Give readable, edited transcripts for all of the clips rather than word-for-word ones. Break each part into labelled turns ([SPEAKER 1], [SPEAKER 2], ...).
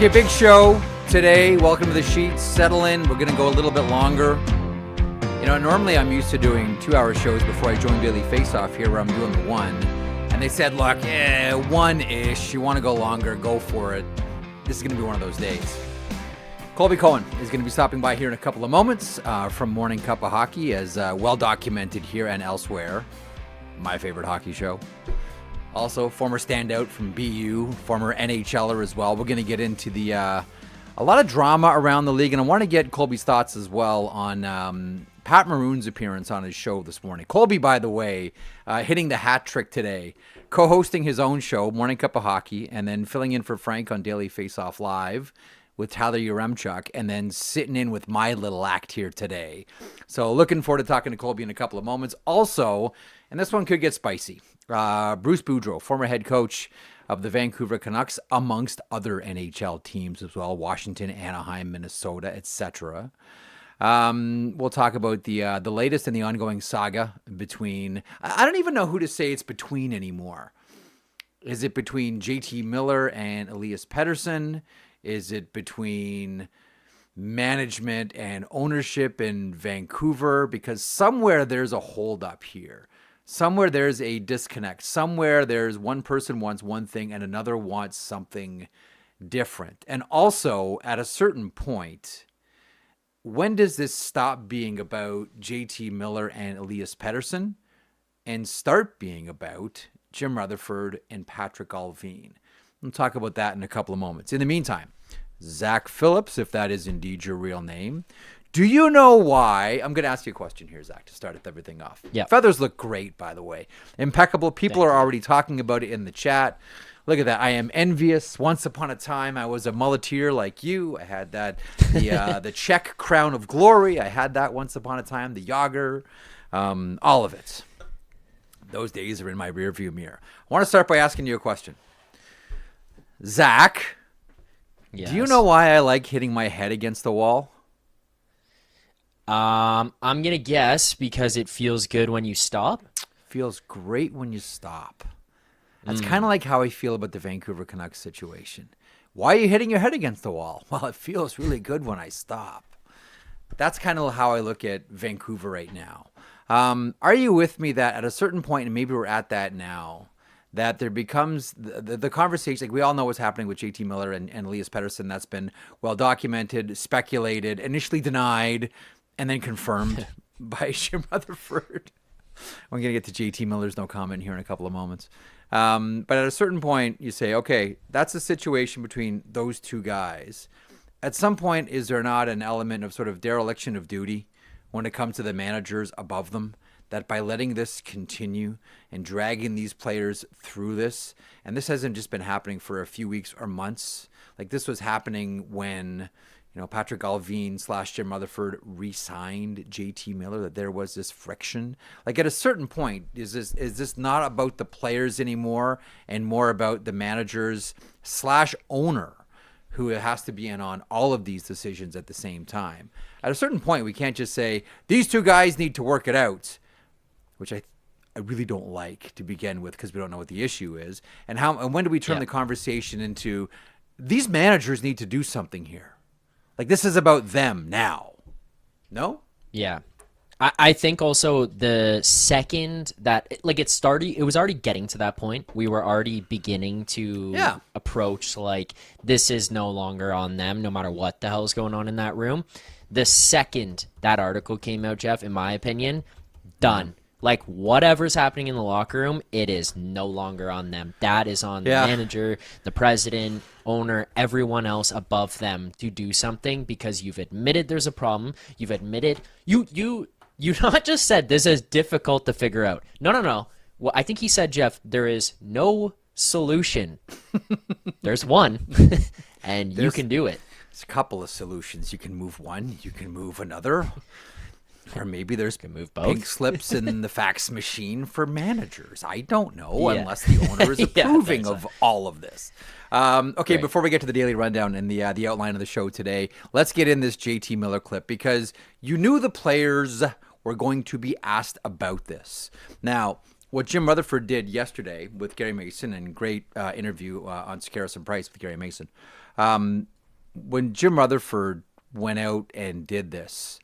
[SPEAKER 1] Okay, big show today. Welcome to the Sheets. Settle in. We're going to go a little bit longer. You know, normally I'm used to doing 2-hour shows before I join Daily Face-Off here where I'm doing the one. And they said, look, one-ish. You want to go longer, go for it. This is going to be one of those days. Colby Cohen is going to be stopping by here in a couple of moments from Morning Cup of Hockey, as well documented here and elsewhere. My favorite hockey show. Also, former standout from BU, former NHLer as well. We're going to get into the a lot of drama around the league, and I want to get Colby's thoughts as well on Pat Maroon's appearance on his show this morning. Colby, by the way, hitting the hat trick today, co-hosting his own show, Morning Cup of Hockey, and then filling in for Frank on Daily Face-Off Live with Tyler Yaremchuk, and then sitting in with my little act here today. So looking forward to talking to Colby in a couple of moments. Also, and this one could get spicy, Bruce Boudreau, former head coach of the Vancouver Canucks, amongst other NHL teams as well, Washington, Anaheim, Minnesota, etc. We'll talk about the latest in the ongoing saga between, I don't even know who to say it's between anymore. Is it between JT Miller and Elias Pettersson? Is it between management and ownership in Vancouver? Because somewhere there's a holdup here. Somewhere there's a disconnect. Somewhere there's one person wants one thing and another wants something different. And also, at a certain point, when does this stop being about JT Miller and Elias Pettersson and start being about Jim Rutherford and Patrick Allvin? We'll talk about that in a couple of moments. In the meantime, Zach Phillips, if that is indeed your real name. Do you know why? I'm going to ask you a question here, Zach, to start everything off.
[SPEAKER 2] Yeah.
[SPEAKER 1] Feathers look great, by the way. Impeccable. People are already talking about it in the chat. Look at that. I am envious. Once upon a time, I was a muleteer like you. I had that, the Czech crown of glory. I had that once upon a time, the Yager, all of it. Those days are in my rearview mirror. I want to start by asking you a question. Zach,
[SPEAKER 2] Yes.
[SPEAKER 1] Do you know why I like hitting my head against the wall?
[SPEAKER 2] I'm going to guess because it feels good when you stop.
[SPEAKER 1] Feels great when you stop. That's kind of like how I feel about the Vancouver Canucks situation. Why are you hitting your head against the wall? Well, it feels really good when I stop. That's kind of how I look at Vancouver right now. Are you with me that at a certain point, and maybe we're at that now, that there becomes the conversation, like we all know what's happening with JT Miller and Elias Pettersson. That's been well documented, speculated, initially denied, and then confirmed by Jim Rutherford. I'm going to get to JT Miller's no comment here in a couple of moments. But at a certain point, you say, okay, that's a situation between those two guys. At some point, is there not an element of sort of dereliction of duty when it comes to the managers above them? That by letting this continue and dragging these players through this, and this hasn't just been happening for a few weeks or months, like this was happening when, Patrick Allvin / Jim Rutherford re-signed JT Miller, that there was this friction. Like at a certain point, is this not about the players anymore and more about the managers / owner who has to be in on all of these decisions at the same time? At a certain point, we can't just say, these two guys need to work it out, which I really don't like to begin with because we don't know what the issue is. And when do we turn the conversation into, these managers need to do something here? Like this is about them now. No?
[SPEAKER 2] Yeah. I think also the second that it was already getting to that point. We were already beginning to approach like this is no longer on them, no matter what the hell is going on in that room. The second that article came out, Jeff, in my opinion, done. Like, whatever's happening in the locker room, it is no longer on them. That is on the manager, the president, owner, everyone else above them to do something because you've admitted there's a problem. You've admitted you not just said this is difficult to figure out. No. Well, I think he said, Jeff, there is no solution. There's one, and you can do it.
[SPEAKER 1] There's a couple of solutions. You can move one. You can move another. Or maybe there's pink slips in the fax machine for managers. I don't know, unless the owner is approving of all of this. Okay, before we get to the daily rundown and the outline of the show today, let's get in this JT Miller clip because you knew the players were going to be asked about this. Now, what Jim Rutherford did yesterday with Gary Mason, and great interview on Scaris and Price with Gary Mason, when Jim Rutherford went out and did this,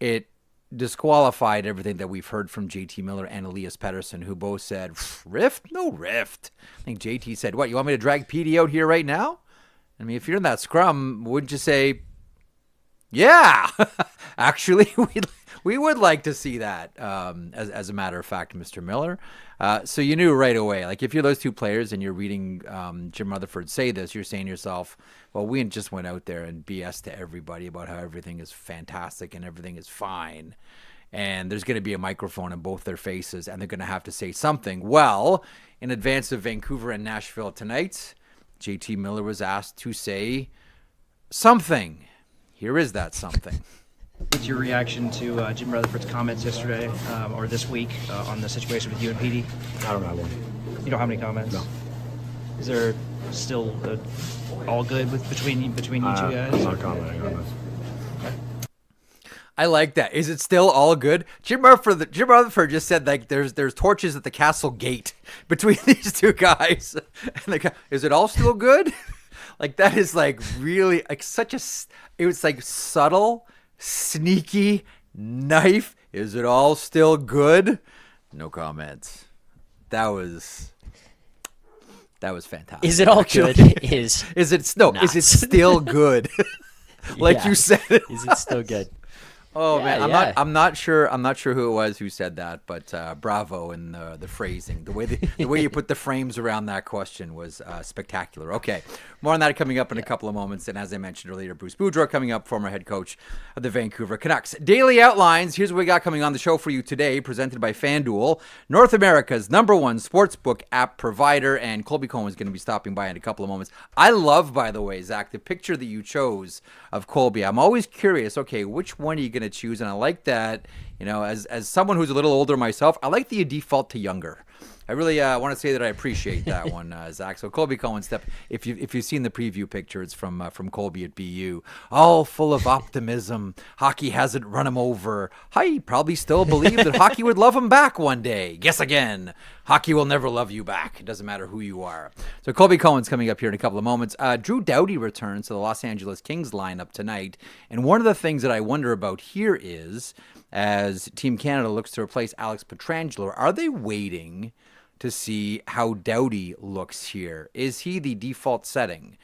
[SPEAKER 1] it disqualified everything that we've heard from JT Miller and Elias Pettersson, who both said, rift? No rift. I think JT said, what, you want me to drag Petey out here right now? I mean, if you're in that scrum, wouldn't you say, yeah, actually, we would like to see that, as a matter of fact, Mr. Miller. So you knew right away, like if you're those two players and you're reading Jim Rutherford say this, you're saying to yourself, well, we just went out there and BS to everybody about how everything is fantastic and everything is fine. And there's going to be a microphone in both their faces and they're going to have to say something. Well, in advance of Vancouver and Nashville tonight, JT Miller was asked to say something. Here is that something.
[SPEAKER 3] What's your reaction to Jim Rutherford's comments yesterday or this week on the situation with you and Petey?
[SPEAKER 4] I don't have one.
[SPEAKER 3] You don't have any comments?
[SPEAKER 4] No.
[SPEAKER 3] Is there still all good between you two guys?
[SPEAKER 4] I'm not commenting on this.
[SPEAKER 1] I like that. Is it still all good? Jim Rutherford just said like there's torches at the castle gate between these two guys. And is it all still good? Like that is like really like it was like subtle, sneaky knife. Is it all still good? No comments. That was fantastic.
[SPEAKER 2] Is it all good? Is it
[SPEAKER 1] still good? Like you said.
[SPEAKER 2] Is it still good?
[SPEAKER 1] Oh man, I'm not sure who it was who said that, but bravo in the phrasing. The way you put the frames around that question was spectacular. Okay, more on that coming up in a couple of moments. And as I mentioned earlier, Bruce Boudreau coming up, former head coach of the Vancouver Canucks. Daily outlines. Here's what we got coming on the show for you today, presented by FanDuel, North America's #1 sportsbook app provider. And Colby Cohen is going to be stopping by in a couple of moments. I love, by the way, Zach, the picture that you chose of Colby. I'm always curious. Okay, which one are you going to choose? And I like that, as someone who's a little older myself, I like that you default to younger. I really want to say that I appreciate that one, Zach. So Colby Cohen, if you've seen the preview picture, it's from Colby at BU, all full of optimism. Hockey hasn't run him over. He probably still believed that hockey would love him back one day. Guess again. Hockey will never love you back. It doesn't matter who you are. So Colby Cohen's coming up here in a couple of moments. Drew Doughty returns to the Los Angeles Kings lineup tonight. And one of the things that I wonder about here is, as Team Canada looks to replace Alex Pietrangelo, are they waiting to see how Doughty looks here? Is he the default setting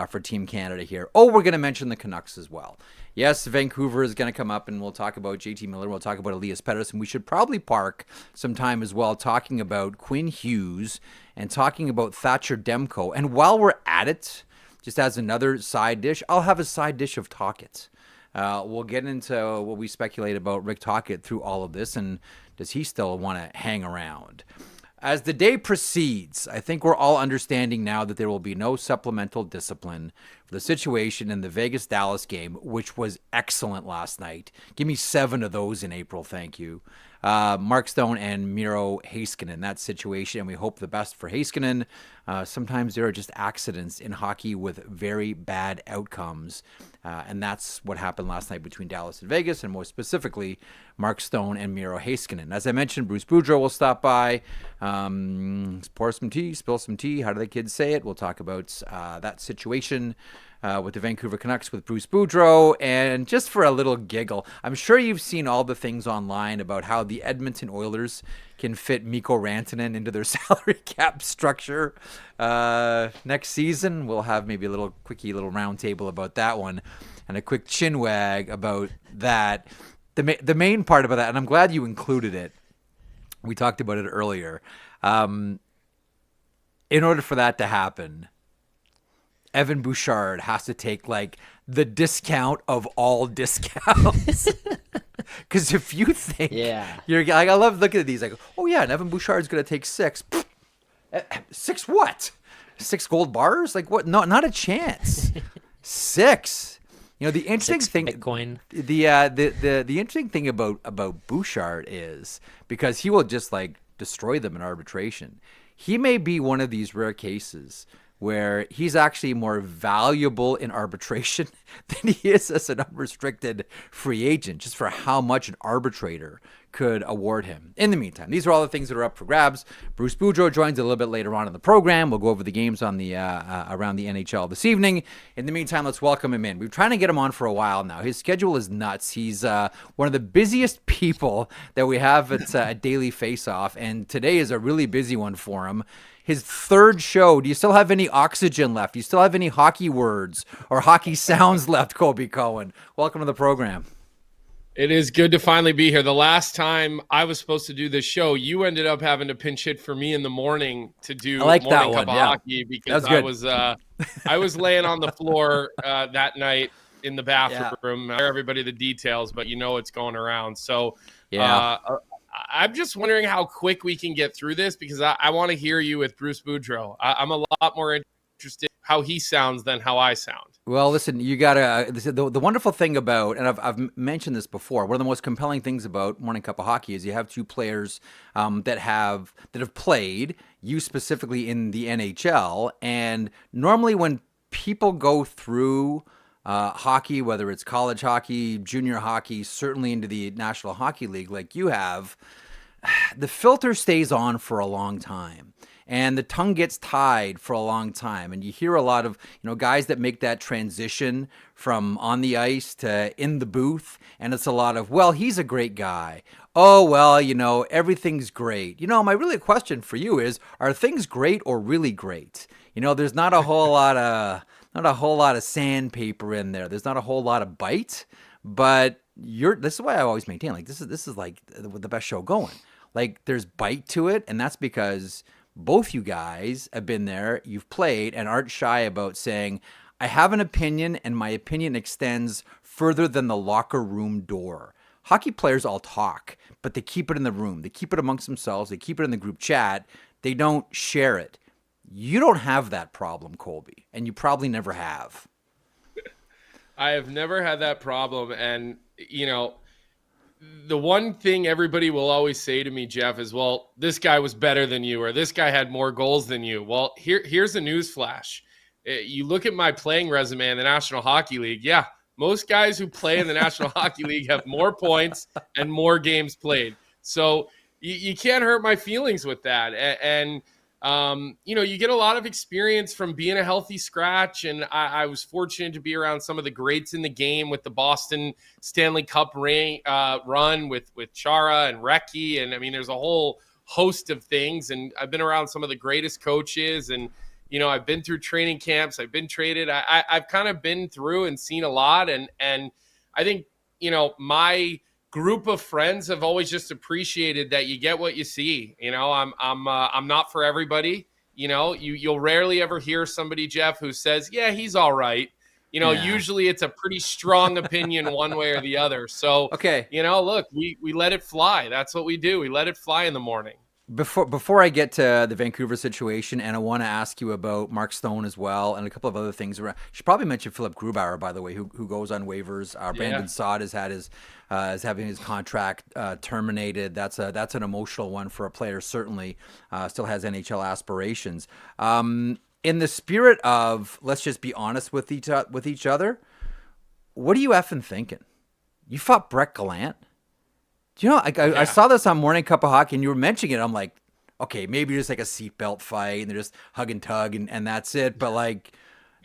[SPEAKER 1] for Team Canada here? Oh, we're going to mention the Canucks as well. Yes, Vancouver is going to come up, and we'll talk about JT Miller. We'll talk about Elias Pettersson. We should probably park some time as well talking about Quinn Hughes and talking about Thatcher Demko. And while we're at it, just as another side dish, I'll have a side dish of Tocchet. We'll get into what we speculate about Rick Tocchet through all of this, and does he still want to hang around? As the day proceeds, I think we're all understanding now that there will be no supplemental discipline for the situation in the Vegas-Dallas game, which was excellent last night. Give me 7 of those in April, thank you. Mark Stone and Miro Heiskanen, that situation, and we hope the best for Heiskanen. Sometimes there are just accidents in hockey with very bad outcomes, and that's what happened last night between Dallas and Vegas, and more specifically, Mark Stone and Miro Heiskanen. As I mentioned, Bruce Boudreau will stop by, pour some tea, spill some tea. How do the kids say it? We'll talk about that situation with the Vancouver Canucks with Bruce Boudreau. And just for a little giggle, I'm sure you've seen all the things online about how the Edmonton Oilers can fit Mikko Rantanen into their salary cap structure. Next season, we'll have maybe a little round table about that one and a quick chin wag about that. The main part about that, and I'm glad you included it, we talked about it earlier. In order for that to happen, Evan Bouchard has to take like the discount of all discounts. Because if you think, you're like, I love looking at these like, oh yeah, and Evan Bouchard's going to take 6. 6 what? 6 gold bars? Like what? No, not a chance. 6. The interesting thing,
[SPEAKER 2] Bitcoin.
[SPEAKER 1] The interesting thing about Bouchard is because he will just like destroy them in arbitration. He may be one of these rare cases where he's actually more valuable in arbitration than he is as an unrestricted free agent, just for how much an arbitrator could award him. In the meantime, these are all the things that are up for grabs. Bruce Boudreau joins a little bit later on in the program. We'll go over the games on the around the NHL this evening. In the meantime, let's welcome him in. We've been trying to get him on for a while now. His schedule is nuts. He's one of the busiest people that we have at Daily Faceoff, and today is a really busy one for him. His third show. Do you still have any oxygen left? Do you still have any hockey words or hockey sounds left, Colby Cohen? Welcome to the program.
[SPEAKER 4] It is good to finally be here. The last time I was supposed to do this show, you ended up having to pinch hit for me in the morning to do morning cup of hockey because I was laying on the floor that night in the bathroom. I hear everybody the details, but you know it's going around. So I'm just wondering how quick we can get through this because I want to hear you with Bruce Boudreau. I'm a lot more interested how he sounds than how I sound.
[SPEAKER 1] Well, listen, you gotta. The wonderful thing about, and I've mentioned this before. One of the most compelling things about Morning Cup of Hockey is you have two players that have played. You specifically in the NHL, and normally when people go through hockey, whether it's college hockey, junior hockey, certainly into the National Hockey League, like you have, the filter stays on for a long time. And the tongue gets tied for a long time. And you hear a lot of, guys that make that transition from on the ice to in the booth. And it's a lot of, well, he's a great guy. Oh, well, everything's great. My really question for you is, are things great or really great? There's not a whole lot of sandpaper in there. There's not a whole lot of bite, but this is why I always maintain, like, this is like the best show going. Like, there's bite to it. And that's because both you guys have been there, you've played, and aren't shy about saying, I have an opinion, and my opinion extends further than the locker room door. Hockey players all talk, but they keep it in the room. They keep it amongst themselves. They keep it in the group chat. They don't share it. You don't have that problem, Colby, and you probably never have.
[SPEAKER 4] I have never had that problem, and, the one thing everybody will always say to me, Jeff, is, well, this guy was better than you, or this guy had more goals than you. Well, here's a news flash. You look at my playing resume in the National Hockey League. Yeah, most guys who play in the National Hockey League have more points and more games played. So you can't hurt my feelings with that. And you get a lot of experience from being a healthy scratch, and I was fortunate to be around some of the greats in the game with the Boston Stanley Cup run with Chara and Recchi, and I mean, there's a whole host of things, and I've been around some of the greatest coaches, and I've been through training camps, I've been traded, I've kind of been through and seen a lot, and I think my group of friends have always just appreciated that you get what you see. I'm not for everybody. You'll rarely ever hear somebody, Jeff, who says, yeah, he's all right. Usually it's a pretty strong opinion one way or the other. So,
[SPEAKER 1] okay.
[SPEAKER 4] Look, we let it fly. That's what we do. We let it fly in the morning.
[SPEAKER 1] Before I get to the Vancouver situation, and I want to ask you about Mark Stone as well, and a couple of other things. I should probably mention Philip Grubauer, by the way, who goes on waivers. Brandon Saad has had is having his contract terminated. That's an emotional one for a player. Certainly, still has NHL aspirations. In the spirit of let's just be honest with each other, what are you effing thinking? You fought Brett Gallant. I saw this on Morning Cup of Hockey, and you were mentioning it. I'm like, okay, maybe just like a seatbelt fight, and they're just hug and tug, and that's it. But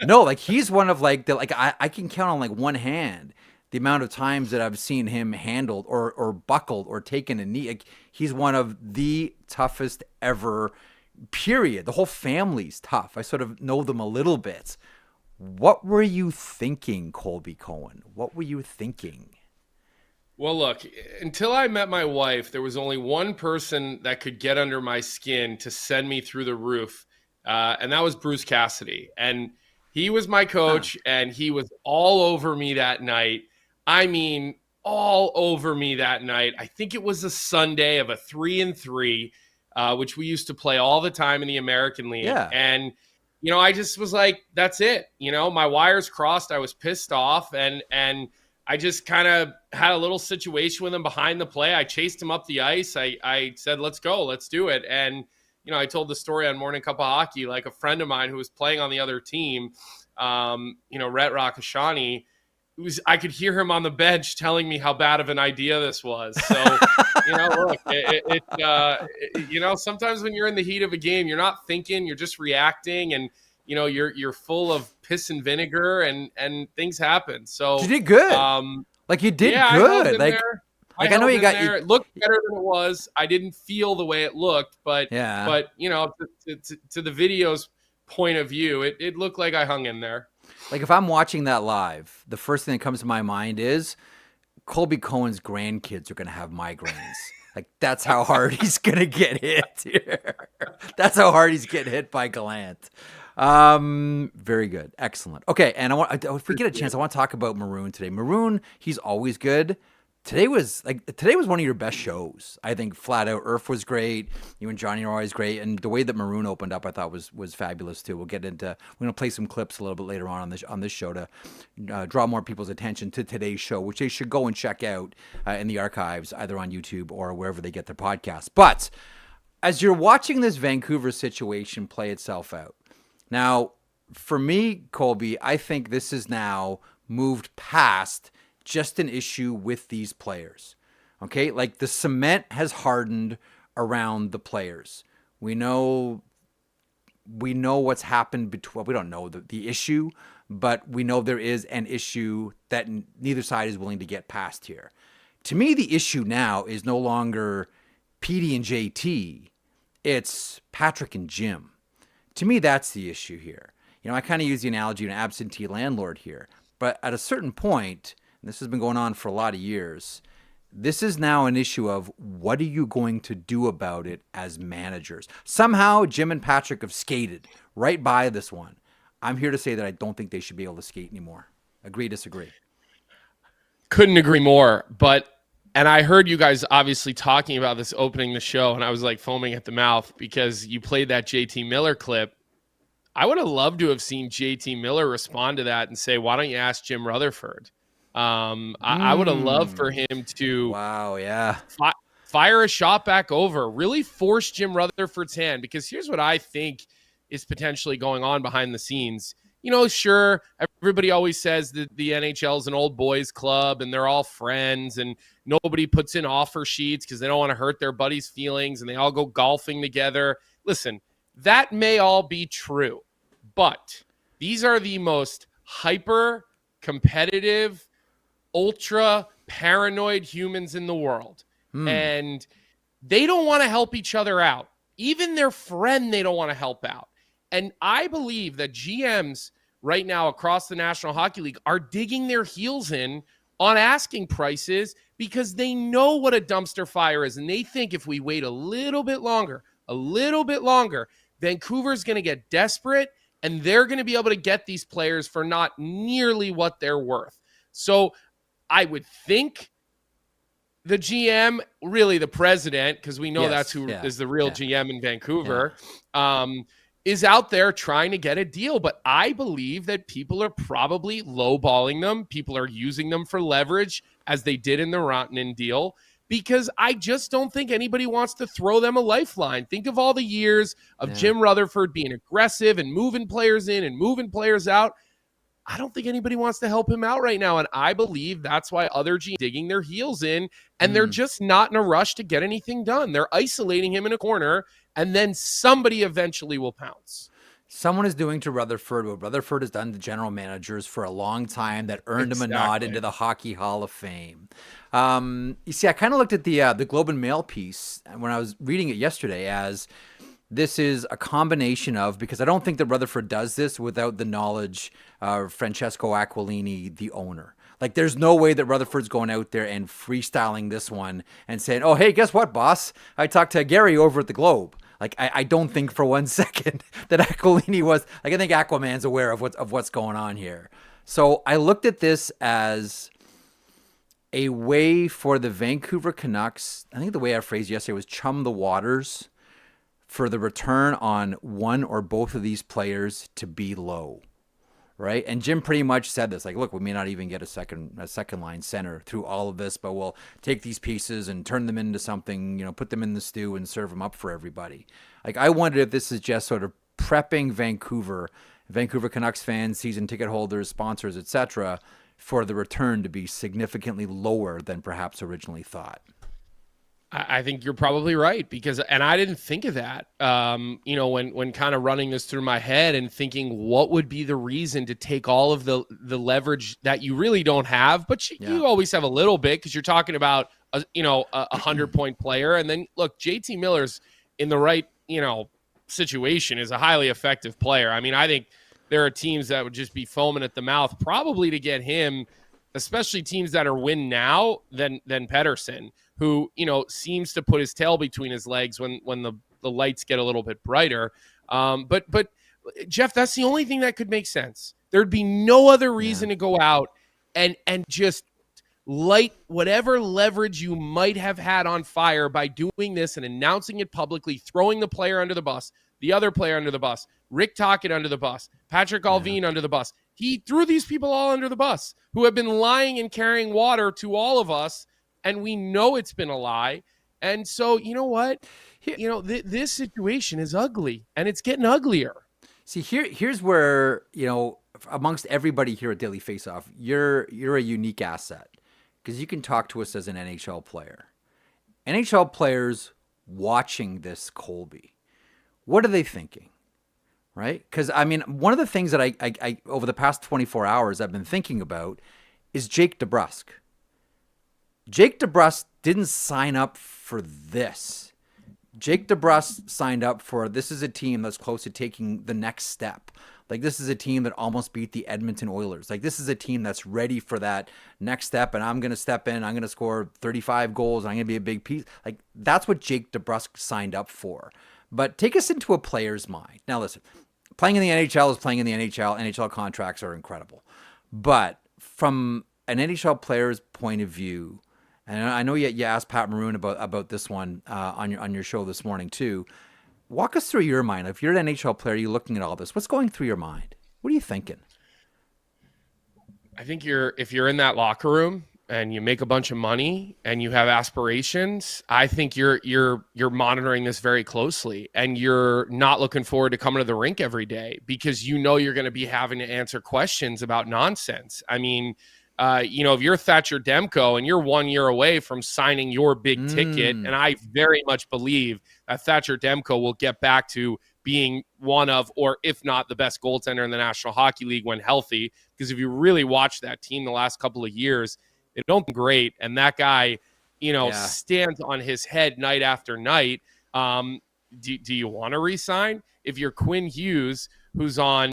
[SPEAKER 1] no, he's one of I can count on one hand the amount of times that I've seen him handled or buckled or taken a knee. He's one of the toughest ever. Period. The whole family's tough. I sort of know them a little bit. What were you thinking, Colby Cohen? What were you thinking?
[SPEAKER 4] Well, look, until I met my wife, there was only one person that could get under my skin to send me through the roof, and that was Bruce Cassidy. And he was my coach, and he was all over me that night. I mean, all over me that night. I think it was a Sunday of a 3-3, which we used to play all the time in the American League.
[SPEAKER 1] Yeah.
[SPEAKER 4] And, I just was like, that's it. My wires crossed. I was pissed off, and I just kind of had a little situation with him behind the play. I chased him up the ice. I said, let's go, let's do it. And, I told the story on Morning Cup of Hockey, a friend of mine who was playing on the other team, Rhett Rakashani, I could hear him on the bench telling me how bad of an idea this was. So, look, sometimes when you're in the heat of a game, you're not thinking, you're just reacting, and you're full of piss and vinegar, and things happen. So
[SPEAKER 1] you did good. You did good. I know you got
[SPEAKER 4] there. It looked better than it was. I didn't feel the way it looked, but to the video's point of view, it looked like I hung in there.
[SPEAKER 1] Like, if I'm watching that live, the first thing that comes to my mind is Colby Cohen's grandkids are going to have migraines. Like, that's how hard he's going to get hit here. That's how hard he's getting hit by Gallant. Very good. Excellent. Okay, and if we get a chance, I want to talk about Maroon today. Maroon, he's always good. Today was one of your best shows. I think flat out. Irf was great. You and Johnny are always great, and the way that Maroon opened up, I thought was fabulous too. We're gonna play some clips a little bit later on this show to draw more people's attention to today's show, which they should go and check out in the archives, either on YouTube or wherever they get their podcasts. But as you're watching this Vancouver situation play itself out, now for me, Colby, I think this is now moved past just an issue with these players. Okay? Like, the cement has hardened around the players. We know what's happened between, we don't know the issue, but we know there is an issue that neither side is willing to get past here. To me, the issue now is no longer Petey and JT. It's Patrick and Jim. To me, that's the issue here. I kind of use the analogy of an absentee landlord here. But at a certain point, and this has been going on for a lot of years, this is now an issue of what are you going to do about it as managers? Somehow, Jim and Patrick have skated right by this one. I'm here to say that I don't think they should be able to skate anymore. Agree, disagree?
[SPEAKER 4] Couldn't agree more. And I heard you guys obviously talking about this opening the show, and I was like foaming at the mouth because you played that JT Miller clip. I would have loved to have seen JT Miller respond to that and say, why don't you ask Jim Rutherford? I would have loved for him to fire a shot back over, really force Jim Rutherford's hand, because here's what I think is potentially going on behind the scenes. Sure, everybody always says that the NHL is an old boys club and they're all friends and nobody puts in offer sheets because they don't want to hurt their buddies' feelings and they all go golfing together. Listen, that may all be true, but these are the most hyper competitive, ultra paranoid humans in the world. And they don't want to help each other out. Even their friend, they don't want to help out. And I believe that GMs right now across the National Hockey League are digging their heels in on asking prices because they know what a dumpster fire is. And they think if we wait a little bit longer, Vancouver's going to get desperate and they're going to be able to get these players for not nearly what they're worth. So I would think the GM, really the president, because we know that's who is the real GM in Vancouver, is out there trying to get a deal. But I believe that people are probably lowballing them. People are using them for leverage, as they did in the Rantanen deal, because I just don't think anybody wants to throw them a lifeline. Think of all the years of Jim Rutherford being aggressive and moving players in and moving players out. I don't think anybody wants to help him out right now. And I believe that's why other GMs are digging their heels in, and they're just not in a rush to get anything done. They're isolating him in a corner, and then somebody eventually will pounce.
[SPEAKER 1] Someone is doing to Rutherford what Rutherford has done to general managers for a long time that earned him a nod into the Hockey Hall of Fame. You see, I kind of looked at the Globe and Mail piece when I was reading it yesterday as this is a combination of, because I don't think that Rutherford does this without the knowledge of Francesco Aquilini, the owner. Like, there's no way that Rutherford's going out there and freestyling this one and saying, oh, hey, guess what, boss? I talked to Gary over at the Globe. Like, I don't think for 1 second that Aquilini was, like, I think Aquaman's aware of what's going on here. So I looked at this as a way for the Vancouver Canucks, I think the way I phrased yesterday was chum the waters, for the return on one or both of these players to be low, right? And Jim pretty much said this, like, look, we may not even get a second line center through all of this, but we'll take these pieces and turn them into something, put them in the stew and serve them up for everybody. Like, I wondered if this is just sort of prepping Vancouver Canucks fans, season ticket holders, sponsors, etc., for the return to be significantly lower than perhaps originally thought.
[SPEAKER 4] I think you're probably right, and I didn't think of that, when kind of running this through my head and thinking what would be the reason to take all of the leverage that you really don't have, but you always have a little bit because you're talking about a 100-point player. And then look, JT Miller's in the right, situation, is a highly effective player. I mean, I think there are teams that would just be foaming at the mouth probably to get him, especially teams that are win now than Pettersson, who, seems to put his tail between his legs when the lights get a little bit brighter. But Jeff, that's the only thing that could make sense. There'd be no other reason to go out and just light whatever leverage you might have had on fire by doing this and announcing it publicly, throwing the player under the bus, the other player under the bus, Rick Tocchet under the bus, Patrick Allvin under the bus. He threw these people all under the bus who have been lying and carrying water to all of us, and we know it's been a lie. And so, you know what? This situation is ugly, and it's getting uglier.
[SPEAKER 1] See, here's where, amongst everybody here at Daily Faceoff, you're a unique asset because you can talk to us as an NHL player. NHL players watching this, Colby, what are they thinking? Right? Because, I mean, one of the things that I over the past 24 hours I've been thinking about is Jake DeBrusk. Jake DeBrusk didn't sign up for this. Jake DeBrusk signed up for, this is a team that's close to taking the next step. Like, this is a team that almost beat the Edmonton Oilers. Like, this is a team that's ready for that next step, and I'm going to step in, I'm going to score 35 goals, I'm going to be a big piece. Like, that's what Jake DeBrusk signed up for. But take us into a player's mind. Now, listen, playing in the NHL is playing in the NHL. NHL contracts are incredible. But from an NHL player's point of view, and I know you asked Pat Maroon about this one on your show this morning too. Walk us through your mind. If you're an NHL player, you're looking at all this. What's going through your mind? What are you thinking?
[SPEAKER 4] I think if you're in that locker room and you make a bunch of money and you have aspirations, I think you're monitoring this very closely, and you're not looking forward to coming to the rink every day because you're going to be having to answer questions about nonsense. I mean, if you're Thatcher Demko and you're 1 year away from signing your big ticket, and I very much believe that Thatcher Demko will get back to being one of, or if not the best goaltender in the National Hockey League when healthy, because if you really watch that team the last couple of years, it don't be great. And that guy, stands on his head night after night. Do you want to resign? If you're Quinn Hughes, who's on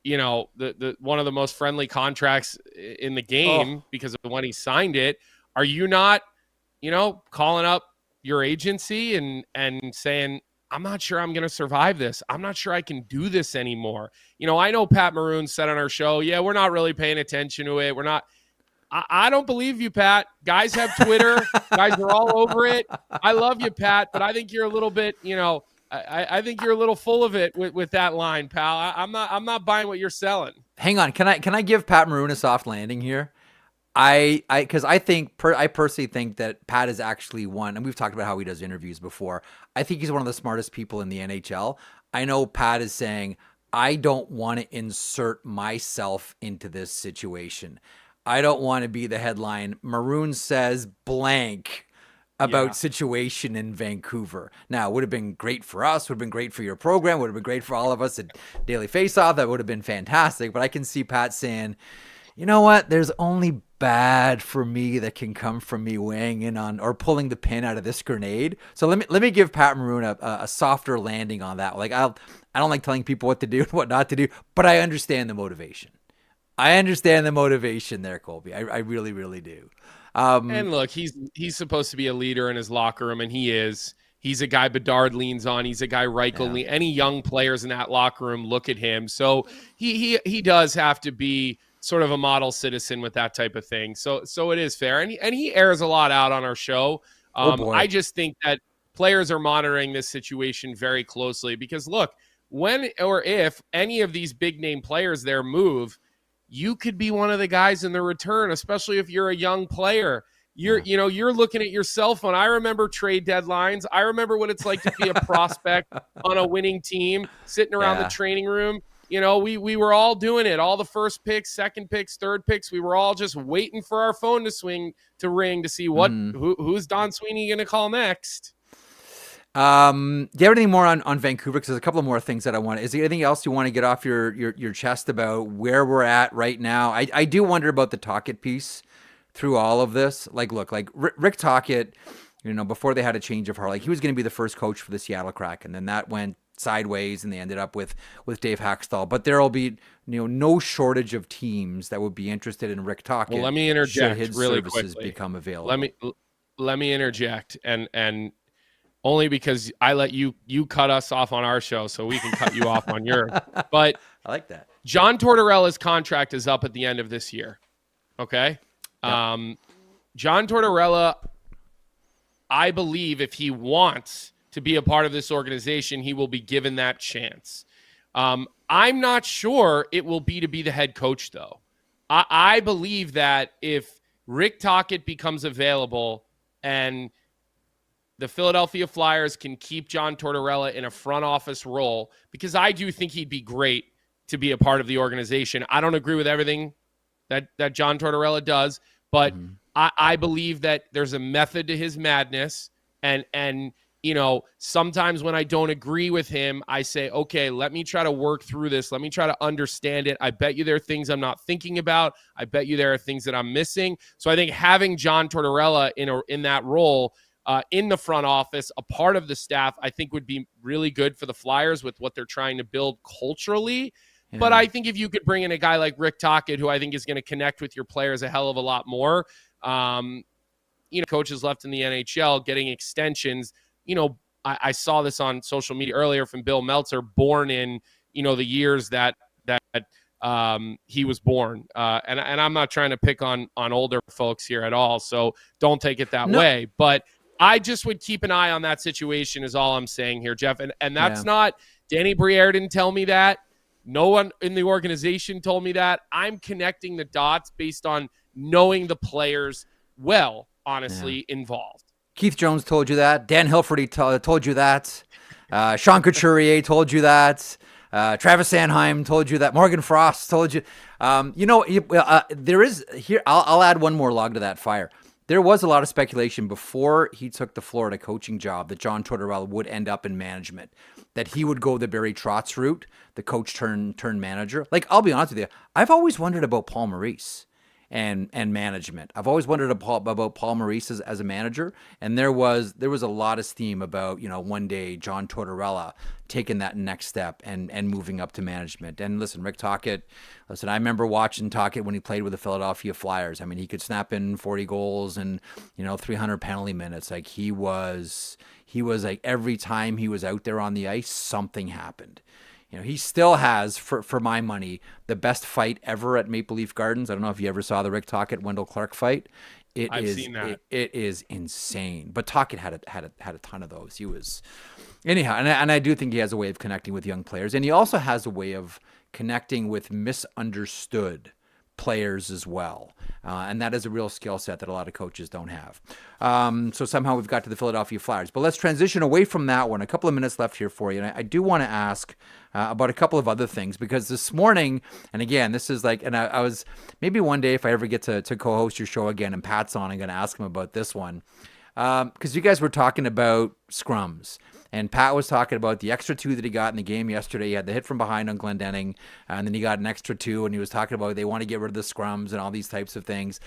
[SPEAKER 4] the one of the most friendly contracts in the game because of when he signed it, are you not, calling up your agency and saying, I'm not sure I'm going to survive this. I'm not sure I can do this anymore. I know Pat Maroon said on our show, we're not really paying attention to it. We're not. I don't believe you, Pat. Guys have Twitter. Guys are all over it. I love you, Pat, but I think you're a little bit, I think you're a little full of it with that line, pal. I'm not buying what you're selling.
[SPEAKER 1] Hang on, can I give Pat Maroon a soft landing here? Because I personally think that Pat is actually one, and we've talked about how he does interviews before. I think he's one of the smartest people in the NHL. I know Pat is saying, I don't want to insert myself into this situation. I don't want to be the headline. Maroon says blank about situation in Vancouver. Now, it would have been great for us, would have been great for your program, would have been great for all of us at Daily Faceoff. That would have been fantastic. But I can see Pat saying, you know what? There's only bad for me that can come from me weighing in on or pulling the pin out of this grenade. So let me give Pat Maroon a softer landing on that. Like I don't like telling people what to do and what not to do, but I understand the motivation. I understand the motivation there, Colby. I really, really do.
[SPEAKER 4] And look, he's supposed to be a leader in his locker room, and he is. He's a guy Bedard leans on. He's a guy Reichel. Any young players in that locker room look at him. So he does have to be sort of a model citizen with that type of thing. So it is fair, and he airs a lot out on our show. I just think that players are monitoring this situation very closely because look, when or if any of these big name players there move, you could be one of the guys in the return, especially if you're a young player. You're looking at your cell phone. I remember trade deadlines. I remember what it's like to be a prospect on a winning team, sitting around the training room. we were all doing it. All the first picks, second picks, third picks. We were all just waiting for our phone to ring to see who's Don Sweeney going to call next.
[SPEAKER 1] Do you have anything more on Vancouver? Because there's a couple of more things that I want. Is there anything else you want to get off your chest about where we're at right now? I do wonder about the Tocchet piece through all of this. Like, look, like Rick Tocchet, before they had a change of heart, like he was going to be the first coach for the Seattle Kraken, then that went sideways and they ended up with Dave Haxtell. But there will be no shortage of teams that would be interested in Rick Tocchet.
[SPEAKER 4] Well, let me interject
[SPEAKER 1] his
[SPEAKER 4] really
[SPEAKER 1] services
[SPEAKER 4] quickly.
[SPEAKER 1] Become available.
[SPEAKER 4] Let me interject and only because I let you cut us off on our show so we can cut you off on yours. But
[SPEAKER 1] I like that.
[SPEAKER 4] John Tortorella's contract is up at the end of this year. Okay? Yep. John Tortorella, I believe if he wants to be a part of this organization, he will be given that chance. I'm not sure it will be to be the head coach, though. I believe that if Rick Tocchet becomes available and the Philadelphia Flyers can keep John Tortorella in a front office role, because I do think he'd be great to be a part of the organization. I don't agree with everything that John Tortorella does, but I believe that there's a method to his madness. And sometimes when I don't agree with him, I say, okay, let me try to work through this. Let me try to understand it. I bet you there are things I'm not thinking about. I bet you there are things that I'm missing. So I think having John Tortorella in that role, in the front office, a part of the staff, I think would be really good for the Flyers with what they're trying to build culturally. Yeah. But I think if you could bring in a guy like Rick Tocchet, who I think is going to connect with your players a hell of a lot more, coaches left in the NHL getting extensions. I saw this on social media earlier from Bill Meltzer, born in, the years that he was born. And I'm not trying to pick on older folks here at all, so don't take it that way. But I just would keep an eye on that situation is all I'm saying here, Jeff. And that's not, Danny Briere didn't tell me that. No one in the organization told me that. I'm connecting the dots based on knowing the players well, honestly, involved.
[SPEAKER 1] Keith Jones told you that. Dan Hilferty told you that. Sean Couturier told you that. Travis Sanheim told you that. Morgan Frost told you. There is here. I'll add one more log to that fire. There was a lot of speculation before he took the Florida coaching job that John Tortorella would end up in management, that he would go the Barry Trotz route, the coach turn manager. Like, I'll be honest with you, I've always wondered about Paul Maurice and management. I've always wondered about Paul Maurice as a manager, and there was a lot of steam about one day John Tortorella taking that next step and moving up to management. And listen, Rick Tocchet, I remember watching Tocchet when he played with the Philadelphia Flyers. I mean, he could snap in 40 goals and 300 penalty minutes. Like he was like every time he was out there on the ice, something happened. He still has, for my money, the best fight ever at Maple Leaf Gardens. I don't know if you ever saw the Rick Tocchet Wendell Clark fight.
[SPEAKER 4] I've seen that.
[SPEAKER 1] It is insane. But Tocchet had a ton of those. He was anyhow, and I do think he has a way of connecting with young players, and he also has a way of connecting with misunderstood players as well. And that is a real skill set that a lot of coaches don't have. So somehow we've got to the Philadelphia Flyers. But let's transition away from that one. A couple of minutes left here for you. And I do want to ask about a couple of other things, because this morning, and again, this is like, and I was, maybe one day if I ever get to co-host your show again and Pat's on, I'm going to ask him about this one. Because you guys were talking about scrums. And Pat was talking about the extra 2 that he got in the game yesterday. He had the hit from behind on Glendening, and then he got an extra 2, and he was talking about they want to get rid of the scrums and all these types of things.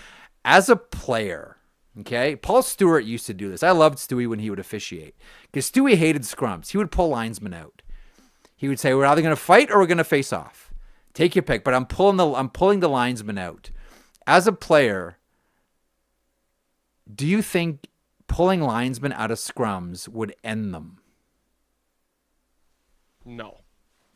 [SPEAKER 1] As a player, okay, Paul Stewart used to do this. I loved Stewie when he would officiate, because Stewie hated scrums. He would pull linesmen out. He would say, we're either going to fight or we're going to face off. Take your pick, but I'm pulling the linesman out. As a player, do you think pulling linesmen out of scrums would end them?
[SPEAKER 4] No,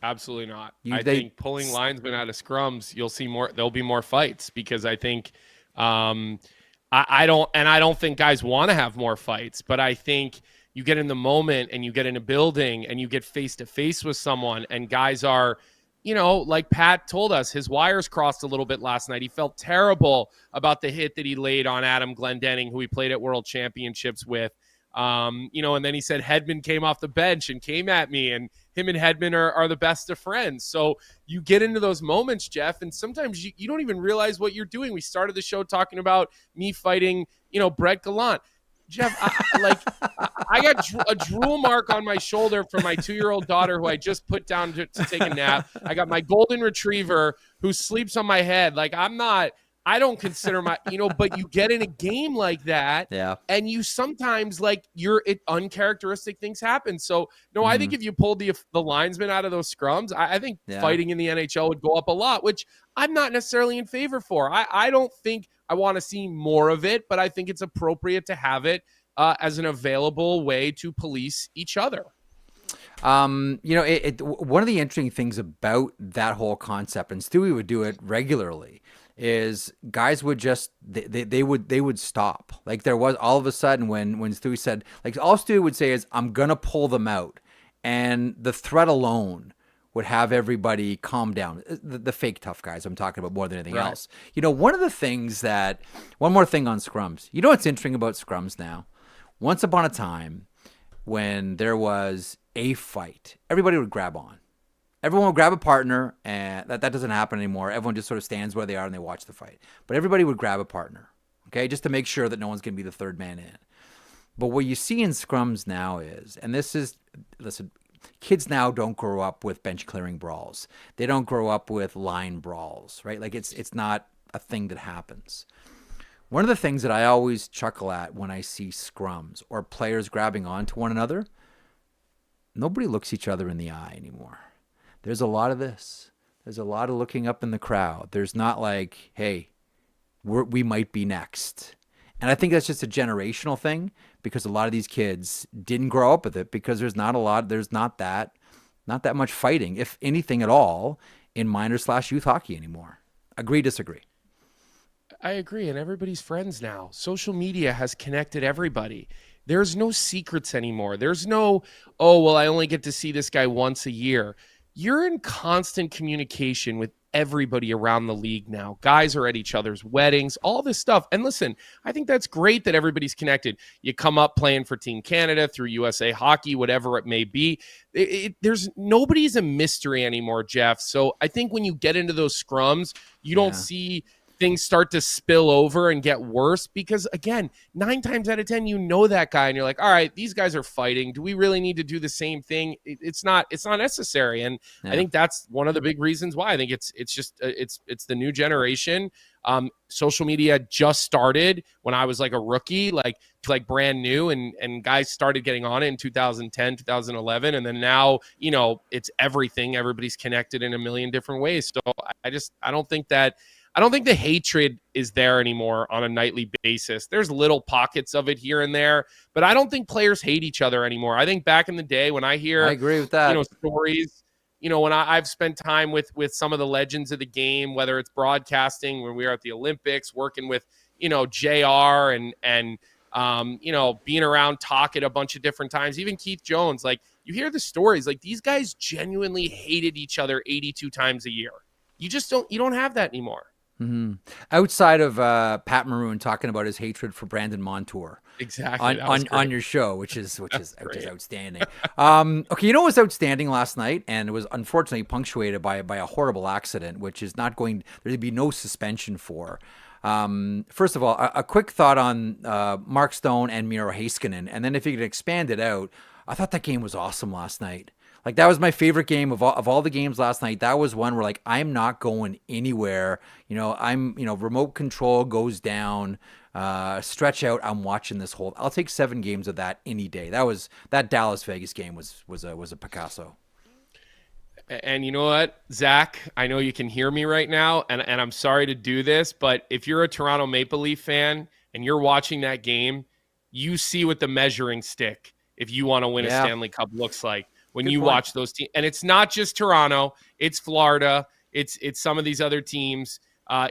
[SPEAKER 4] absolutely not. I think pulling linesmen out of scrums, you'll see more. There'll be more fights, because I think I don't think guys want to have more fights, but I think you get in the moment and you get in a building and you get face to face with someone, and guys are, like Pat told us, his wires crossed a little bit last night. He felt terrible about the hit that he laid on Adam Glendening, who he played at World Championships with. And then he said Hedman came off the bench and came at me, and him and Hedman are the best of friends. So you get into those moments, Jeff, and sometimes you don't even realize what you're doing. We started the show talking about me fighting, Brett Gallant. Jeff, I got a drool mark on my shoulder from my 2-year-old daughter who I just put down to take a nap. I got my golden retriever who sleeps on my head. I don't consider but you get in a game like that, and you sometimes uncharacteristic things happen. So no, I think if you pulled the linesman out of those scrums, I think fighting in the NHL would go up a lot, which I'm not necessarily in favor for. I don't think I want to see more of it, but I think it's appropriate to have it as an available way to police each other.
[SPEAKER 1] One of the interesting things about that whole concept, and Stewie would do it regularly, is guys would just they would stop. Like there was all of a sudden when Stewie said, like, all Stewie would say is, I'm gonna pull them out, and the threat alone would have everybody calm down. The fake tough guys I'm talking about more than anything else. One more thing on scrums. You know what's interesting about scrums now? Once upon a time, when there was a fight, everybody would grab on. Everyone would grab a partner, and that doesn't happen anymore. Everyone just sort of stands where they are and they watch the fight. But everybody would grab a partner, okay, just to make sure that no one's going to be the third man in. But what you see in scrums now is, and listen, kids now don't grow up with bench clearing brawls. They don't grow up with line brawls, right? Like it's not a thing that happens. One of the things that I always chuckle at when I see scrums or players grabbing onto one another, nobody looks each other in the eye anymore. There's a lot of this. There's a lot of looking up in the crowd. There's not like, hey, we might be next. And I think that's just a generational thing, because a lot of these kids didn't grow up with it, because there's not that much fighting, if anything at all, in minor/youth hockey anymore. Agree, disagree?
[SPEAKER 4] I agree, and everybody's friends now. Social media has connected everybody. There's no secrets anymore. There's no, I only get to see this guy once a year. You're in constant communication with everybody around the league now. Guys are at each other's weddings, all this stuff. And listen, I think that's great that everybody's connected. You come up playing for Team Canada through USA Hockey, whatever it may be. Nobody's a mystery anymore, Jeff. So I think when you get into those scrums, you don't see things start to spill over and get worse, because again, 9 times out of 10, that guy and you're like, all right, these guys are fighting. Do we really need to do the same thing? It's not necessary. And I think that's one of the big reasons why I think it's the new generation. Social media just started when I was like a rookie, like brand new, and guys started getting on it in 2010, 2011. And then now, it's everything. Everybody's connected in a million different ways. So I don't think the hatred is there anymore on a nightly basis. There's little pockets of it here and there, but I don't think players hate each other anymore. I think back in the day when I
[SPEAKER 1] agree with that.
[SPEAKER 4] Stories, when I've spent time with some of the legends of the game, whether it's broadcasting, when we were at the Olympics, working with, JR and being around talk at a bunch of different times, even Keith Jones, like you hear the stories, like these guys genuinely hated each other 82 times a year. You don't have that anymore.
[SPEAKER 1] Mm-hmm. Outside of Pat Maroon talking about his hatred for Brandon Montour,
[SPEAKER 4] exactly,
[SPEAKER 1] on your show, which is outstanding. Okay, what was outstanding last night, and it was unfortunately punctuated by a horrible accident, which is not going. There'd be no suspension for. First of all, a quick thought on Mark Stone and Miro Heiskanen, and then if you could expand it out, I thought that game was awesome last night. Like, that was my favorite game of all the games last night. That was one where, like, I'm not going anywhere. Remote control goes down, stretch out. I'm watching this whole. I'll take 7 games of that any day. That Dallas Vegas game was a Picasso.
[SPEAKER 4] And you know what, Zach? I know you can hear me right now, and I'm sorry to do this, but if you're a Toronto Maple Leaf fan and you're watching that game, you see what the measuring stick, if you want to win a Stanley Cup, looks like. When you watch those teams, and it's not just Toronto, it's Florida, it's some of these other teams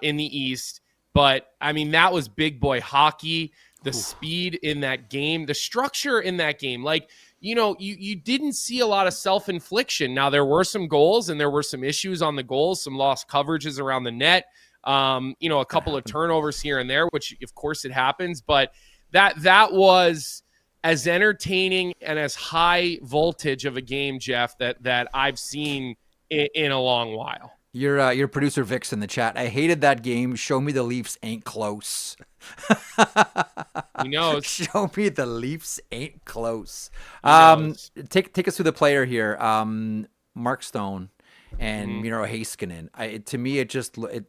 [SPEAKER 4] in the East. But I mean, that was big boy hockey. The speed in that game, the structure in that game, like you didn't see a lot of self-infliction. Now there were some goals and there were some issues on the goals, some lost coverages around the net, a couple of turnovers here and there, which of course it happens. But that was. as entertaining and as high voltage of a game, Jeff, that I've seen in a long while.
[SPEAKER 1] Your producer Vic's in the chat. I hated that game. Show me the Leafs ain't close.
[SPEAKER 4] He knows.
[SPEAKER 1] Show me the Leafs ain't close.
[SPEAKER 4] Take
[SPEAKER 1] us through the player here. Mark Stone and Miro Heiskanen. To me, it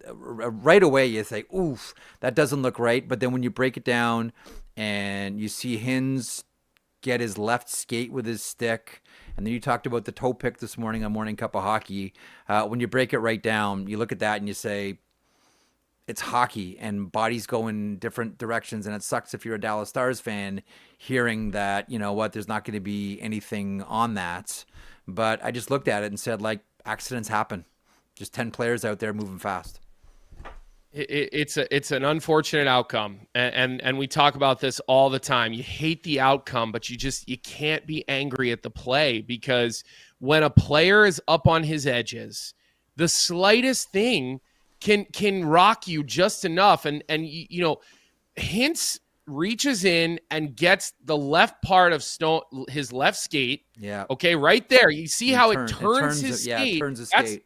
[SPEAKER 1] right away you say, "Oof, that doesn't look right." But then when you break it down and you see Hins get his left skate with his stick, and then you talked about the toe pick this morning on Morning Cup of Hockey. When you break it right down, you look at that and you say, it's hockey and bodies go in different directions. And it sucks if you're a Dallas Stars fan hearing that, you know what, there's not going to be anything on that. But I just looked at it and said, like, accidents happen. Just 10 players out there moving fast.
[SPEAKER 4] It's an unfortunate outcome. And we talk about this all the time. You hate the outcome, but you can't be angry at the play, because when a player is up on his edges, the slightest thing can rock you just enough. And you know, Hintz reaches in and gets the left part of Stone, his left skate.
[SPEAKER 1] Yeah.
[SPEAKER 4] Okay, right there. You see how it turns his skate.
[SPEAKER 1] Yeah, it turns his skate.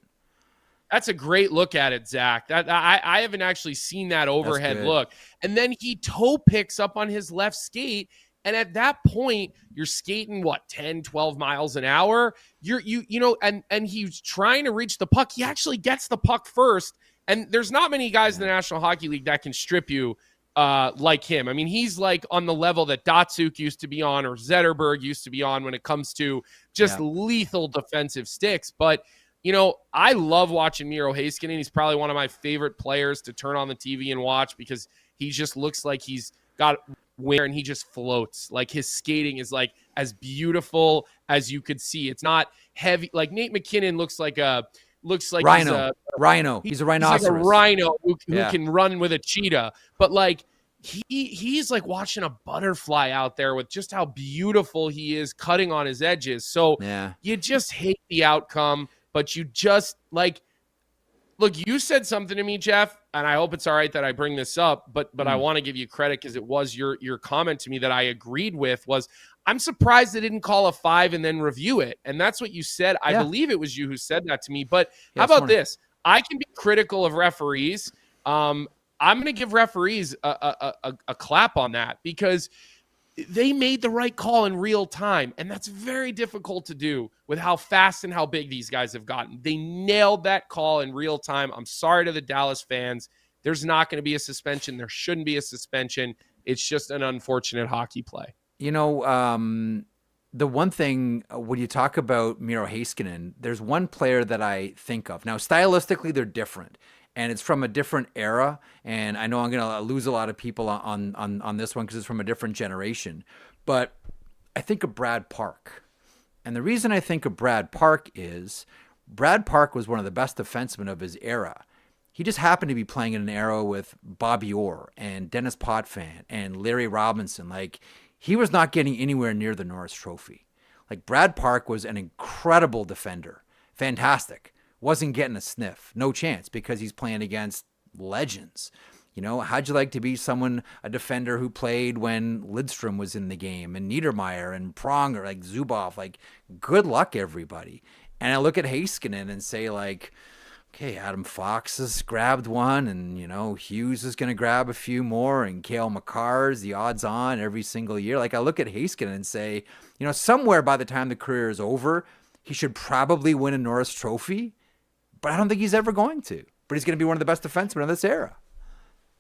[SPEAKER 4] That's a great look at it, Zach. That I haven't actually seen that overhead look. And then he toe picks up on his left skate. And at that point, you're skating, 10, 12 miles an hour. You know, and he's trying to reach the puck. He actually gets the puck first. And there's not many guys in the National Hockey League that can strip you like him. I mean, he's like on the level that Datsuk used to be on, or Zetterberg used to be on, when it comes to just lethal defensive sticks. But you know, I love watching Miro Heiskanen. He's probably one of my favorite players to turn on the TV and watch, because he just looks like he's got where, and he just floats. Like, his skating is like as beautiful as you could see. It's not heavy. Like Nate McKinnon looks like Rhino.
[SPEAKER 1] He's a rhinoceros.
[SPEAKER 4] He's like a rhino who can run with a cheetah. But like, he's like watching a butterfly out there with just how beautiful he is cutting on his edges. So you just hate the outcome. But you just like, look, you said something to me, Jeff, and I hope it's all right that I bring this up, but I want to give you credit, because it was your comment to me that I agreed with. Was, I'm surprised they didn't call a 5 and then review it. And that's what you said. I believe it was you who said that to me. But how about this? I can be critical of referees. I'm going to give referees a clap on that, because they made the right call in real time. And that's very difficult to do with how fast and how big these guys have gotten. They nailed that call in real time. I'm sorry to the Dallas fans. There's not going to be a suspension. There shouldn't be a suspension. It's just an unfortunate hockey play.
[SPEAKER 1] You know, the one thing, when you talk about Miro Heiskanen, there's one player that I think of. Now, stylistically, they're different. And it's from a different era, and I know I'm going to lose a lot of people on this one because it's from a different generation. But I think of Brad Park. And the reason I think of Brad Park is Brad Park was one of the best defensemen of his era. He just happened to be playing in an era with Bobby Orr and Dennis Potvin and Larry Robinson. Like, he was not getting anywhere near the Norris Trophy. Like, Brad Park was an incredible defender. Fantastic. Wasn't getting a sniff. No chance, because he's playing against legends. You know, how'd you like to be a defender who played when Lidstrom was in the game, and Niedermeyer and Pronger, like Zubov? Like, good luck, everybody. And I look at Heiskanen and say, like, okay, Adam Fox has grabbed one, and, you know, Hughes is going to grab a few more, and Cale Makar's the odds on every single year. Like, I look at Heiskanen and say, you know, somewhere by the time the career is over, he should probably win a Norris Trophy. But I don't think he's ever going to. But he's going to be one of the best defensemen of this era.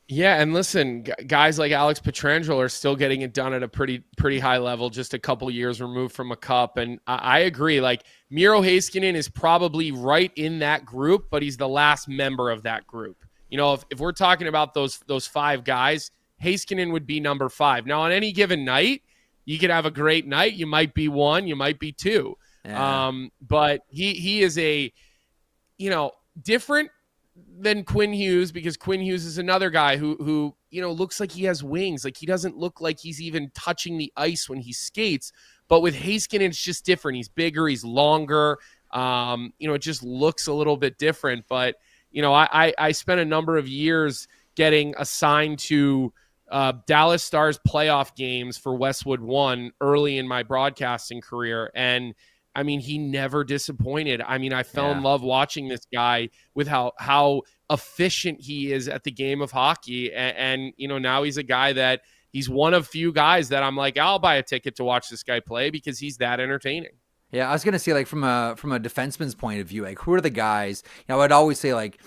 [SPEAKER 4] Yeah, and listen, guys like Alex Pietrangelo are still getting it done at a pretty high level, just a couple years removed from a cup. And I agree. Like, Miro Heiskanen is probably right in that group, but he's the last member of that group. You know, if we're talking about those 5 guys, Heiskanen would be number 5. Now, on any given night, you could have a great night. You might be 1, you might be 2. Yeah. But he is a, you know, different than Quinn Hughes, because Quinn Hughes is another guy who, you know, looks like he has wings. Like, he doesn't look like he's even touching the ice when he skates. But with Heiskanen, it's just different. He's bigger, he's longer. You know, it just looks a little bit different. But, you know, I spent a number of years getting assigned to Dallas Stars playoff games for Westwood One early in my broadcasting career. And I mean, he never disappointed. I mean, I fell in love watching this guy with how efficient he is at the game of hockey. And, you know, now he's a guy that he's one of few guys that I'm like, I'll buy a ticket to watch this guy play because he's that entertaining.
[SPEAKER 1] Yeah, I was gonna say, like, from a defenseman's point of view, like, who are the guys? You know, I'd always say, like,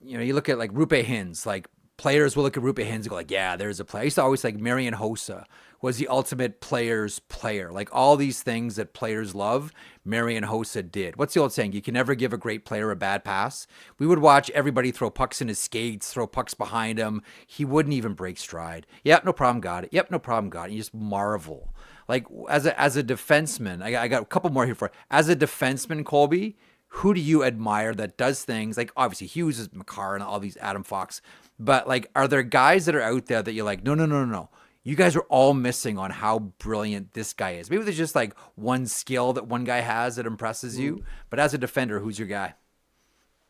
[SPEAKER 1] you know, you look at like Rupe Hintz, like players will look at Rupe Hintz and go like, yeah, there's a player. I used to always like Marian Hossa was the ultimate player's player. Like all these things that players love, Marian Hossa did. What's the old saying? You can never give a great player a bad pass. We would watch everybody throw pucks in his skates, throw pucks behind him. He wouldn't even break stride. Yep, no problem, got it. Yep, no problem, got it. You just marvel. Like as a defenseman, I got a couple more here for as a defenseman, Colby. Who do you admire that does things like obviously Hughes is Makar and all these Adam Fox, but like are there guys that are out there that you're like no, you guys are all missing on how brilliant this guy is? Maybe there's just like one skill that one guy has that impresses you, but as a defender, who's your guy?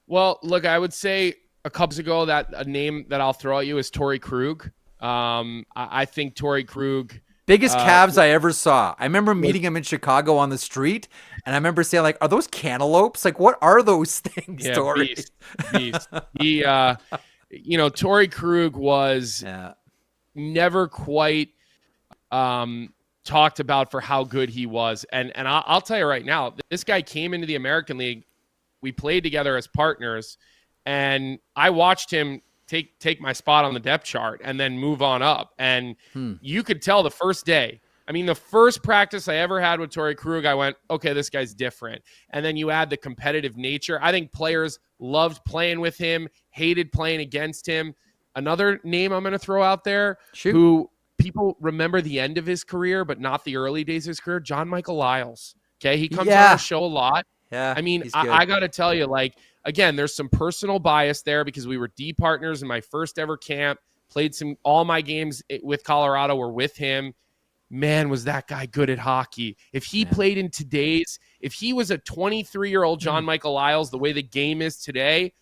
[SPEAKER 4] Well, look, I would say a couple ago that a name that I'll throw at you is Torrey Krug. I think Torrey Krug.
[SPEAKER 1] Biggest calves I ever saw. I remember meeting him in Chicago on the street, and I remember saying, like, are those cantaloupes? Like, what are those things,
[SPEAKER 4] yeah,
[SPEAKER 1] Torrey?
[SPEAKER 4] Beast. He, you know, Torrey Krug was never quite talked about for how good he was. And I'll tell you right now, this guy came into the American League. We played together as partners, and I watched him take my spot on the depth chart and then move on up. And you could tell the first day, I mean, the first practice I ever had with Torrey Krug, I went, okay, this guy's different. And then you add the competitive nature. I think players loved playing with him, hated playing against him. Another name I'm going to throw out there who people remember the end of his career, but not the early days of his career, John Michael Lyles. Okay. He comes on the show a lot.
[SPEAKER 1] Yeah.
[SPEAKER 4] I mean, I got to tell you, like, again, there's some personal bias there because we were D partners in my first ever camp, played all my games with Colorado were with him. Man, was that guy good at hockey. If he played in if he was a 23-year-old John Michael Lyles, the way the game is today,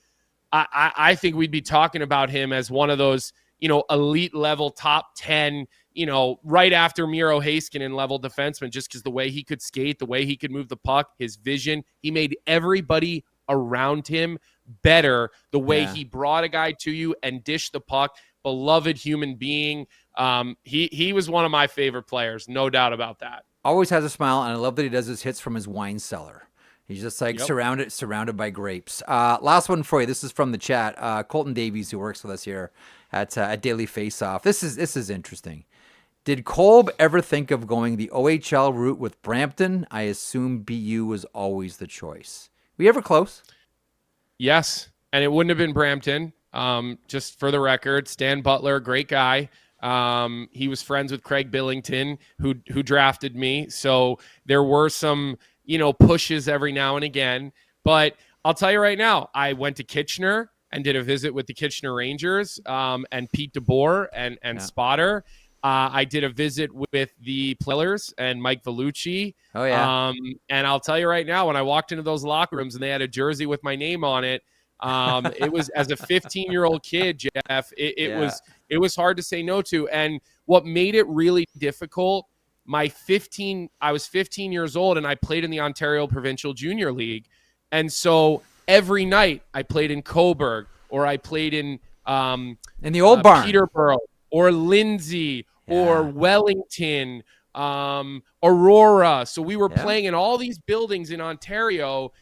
[SPEAKER 4] I think we'd be talking about him as one of those, you know, elite level top 10, you know, right after Miro Heiskanen level defenseman, just because the way he could skate, the way he could move the puck, his vision, he made everybody around him better, the way he brought a guy to you and dished the puck. Beloved human being. He was one of my favorite players, no doubt about that.
[SPEAKER 1] Always has a smile, and I love that he does his hits from his wine cellar. He's just like surrounded by grapes. Last one for you. This is from the chat. Colton Davies, who works with us here at Daily Faceoff. This is interesting. Did Kolb ever think of going the OHL route with Brampton? I assume BU was always the choice. Were you ever close?
[SPEAKER 4] Yes, and it wouldn't have been Brampton. Just for the record, Stan Butler, great guy. He was friends with Craig Billington, who drafted me. So there were some, you know, pushes every now and again. But I'll tell you right now, I went to Kitchener and did a visit with the Kitchener Rangers and Pete DeBoer and Spotter. I did a visit with the Plillers and Mike Vellucci.
[SPEAKER 1] Oh, yeah.
[SPEAKER 4] And I'll tell you right now, when I walked into those locker rooms and they had a jersey with my name on it, it was, as a 15-year-old kid, Jeff, it was hard to say no to. And what made it really difficult, I was 15 years old and I played in the Ontario Provincial Junior League. And so every night I played in Cobourg, or I played in
[SPEAKER 1] the old barn,
[SPEAKER 4] Peterborough, or Lindsay, or Wellington, Aurora. So we were playing in all these buildings in Ontario,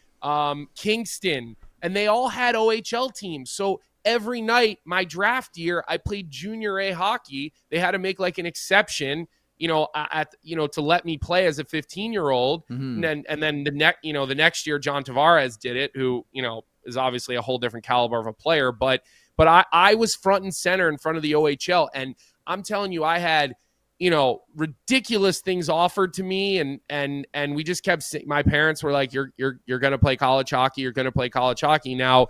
[SPEAKER 4] Kingston, and they all had OHL teams. So every night, my draft year, I played junior A hockey. They had to make like an exception, you know, to let me play as a 15-year-old. Mm-hmm. And then the next year, John Tavares did it, who, you know, is obviously a whole different caliber of a player. But I was front and center in front of the OHL. And I'm telling you, I had, you know, ridiculous things offered to me. And we just kept saying, my parents were like, you're going to play college hockey. You're going to play college hockey. Now,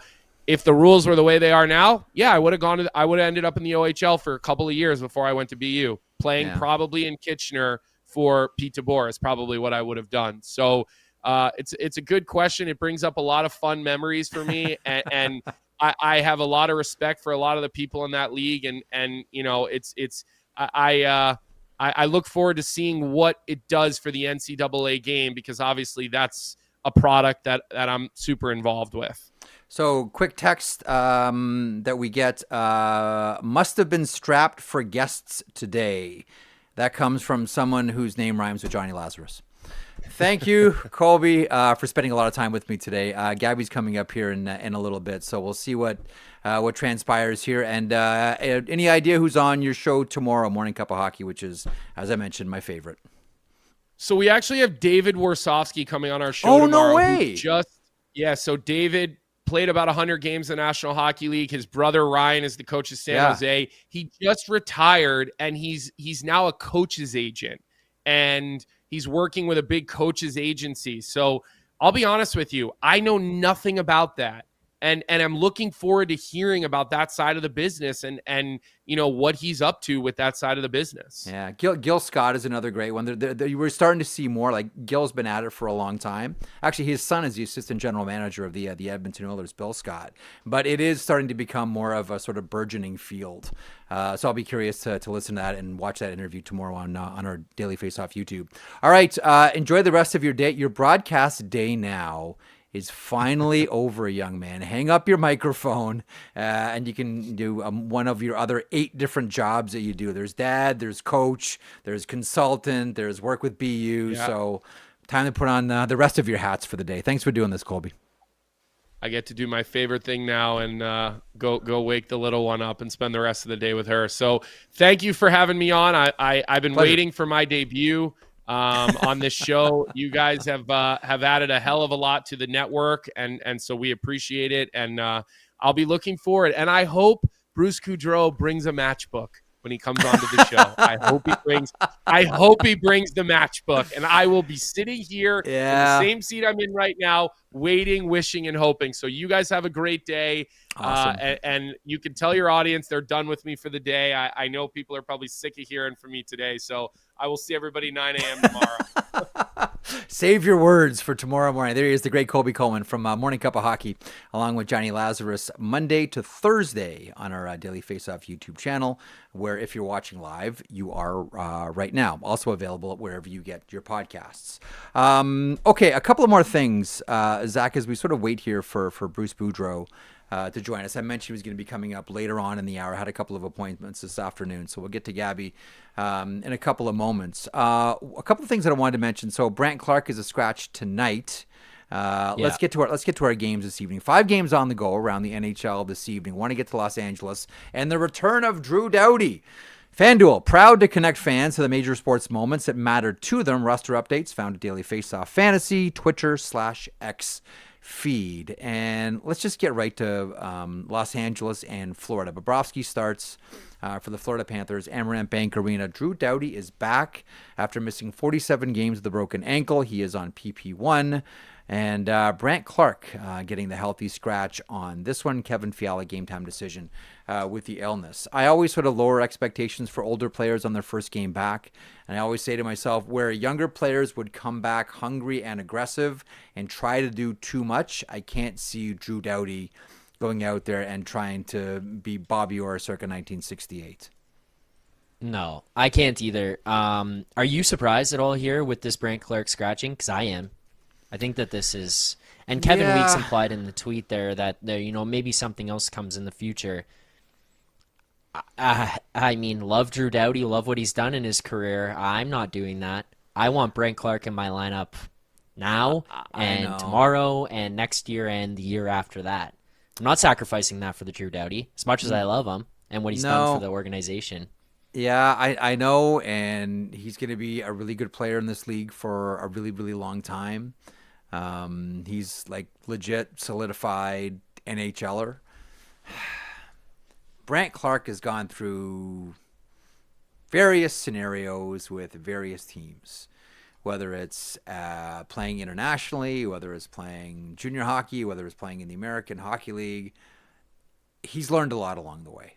[SPEAKER 4] if the rules were the way they are now, I would have ended up in the OHL for a couple of years before I went to BU, playing probably in Kitchener for Pete DeBoer is probably what I would have done. So it's a good question. It brings up a lot of fun memories for me. and I have a lot of respect for a lot of the people in that league, and you know, I look forward to seeing what it does for the NCAA game, because obviously that's a product that I'm super involved with.
[SPEAKER 1] So, quick text that we get, must have been strapped for guests today. That comes from someone whose name rhymes with Johnny Lazarus. Thank you, Colby, for spending a lot of time with me today. Gabby's coming up here in a little bit, so we'll see what transpires here. And any idea who's on your show tomorrow, Morning Cup of Hockey, which is, as I mentioned, my favorite?
[SPEAKER 4] So we actually have David Warsofsky coming on our show tomorrow.
[SPEAKER 1] No way!
[SPEAKER 4] So David played about 100 games in the National Hockey League. His brother Ryan is the coach of San Jose. He just retired, and he's now a coach's agent, and he's working with a big coach's agency. So I'll be honest with you, I know nothing about that. And I'm looking forward to hearing about that side of the business and you know what he's up to with that side of the business.
[SPEAKER 1] Yeah, Gil Scott is another great one. We're starting to see more. Like, Gil's been at it for a long time. Actually, his son is the assistant general manager of the Edmonton Oilers, Bill Scott. But it is starting to become more of a sort of burgeoning field. So I'll be curious to listen to that and watch that interview tomorrow on our Daily Face-Off YouTube. All right, enjoy the rest of your day. Your broadcast day now is finally over, young man. Hang up your microphone, and you can do one of your other 8 different jobs that you do. There's dad, there's coach, there's consultant, there's work with BU. Yeah. So time to put on the rest of your hats for the day. Thanks for doing this, Colby.
[SPEAKER 4] I get to do my favorite thing now and go wake the little one up and spend the rest of the day with her. So thank you for having me on. I've been waiting for my debut on this show. You guys have added a hell of a lot to the network, and so we appreciate it, and I'll be looking forward, and I hope Bruce Goudreau brings a matchbook when he comes onto the show. I hope he brings the matchbook, and I will be sitting here in the same seat I'm in right now, waiting, wishing, and hoping. So you guys have a great day. Awesome. And you can tell your audience they're done with me for the day. I know people are probably sick of hearing from me today, so I will see everybody 9 a.m. tomorrow.
[SPEAKER 1] Save your words for tomorrow morning. There he is, the great Colby Coleman from Morning Cup of Hockey, along with Johnny Lazarus, Monday to Thursday on our Daily Face-Off YouTube channel, where if you're watching live, you are right now. Also available wherever you get your podcasts. Okay, a couple of more things, Zach, as we sort of wait here for Bruce Boudreau to join us. I mentioned he was going to be coming up later on in the hour. I had a couple of appointments this afternoon, so we'll get to Gabby in a couple of moments. A couple of things that I wanted to mention. So Brandt Clarke is a scratch tonight. Let's get to our games this evening. 5 games on the go around the NHL this evening. Want to get to Los Angeles, and the return of Drew Doughty. FanDuel, proud to connect fans to the major sports moments that matter to them. Roster updates found at Daily Faceoff Fantasy, Twitter/X feed. And let's just get right to Los Angeles and Florida. Bobrovsky starts for the Florida Panthers, Amerant Bank Arena. Drew Doughty is back after missing 47 games with a broken ankle. He is on PP1. And Brandt Clarke getting the healthy scratch on this one. Kevin Fiala, game time decision with the illness. I always sort of lower expectations for older players on their first game back. And I always say to myself, where younger players would come back hungry and aggressive and try to do too much, I can't see Drew Doughty going out there and trying to be Bobby Orr circa 1968.
[SPEAKER 2] No, I can't either. Are you surprised at all here with this Brandt Clarke scratching? Because I am. I think that this is, and Kevin Weeks implied in the tweet there that maybe something else comes in the future. I mean, love Drew Doughty, love what he's done in his career. I'm not doing that. I want Brandt Clarke in my lineup now and tomorrow and next year and the year after that. I'm not sacrificing that for the Drew Doughty as much as I love him and what he's done for the organization.
[SPEAKER 1] Yeah, I know, and he's going to be a really good player in this league for a really, really long time. He's like legit solidified NHLer. Brandt Clarke has gone through various scenarios with various teams, whether it's playing internationally, whether it's playing junior hockey, whether it's playing in the American Hockey League. He's learned a lot along the way.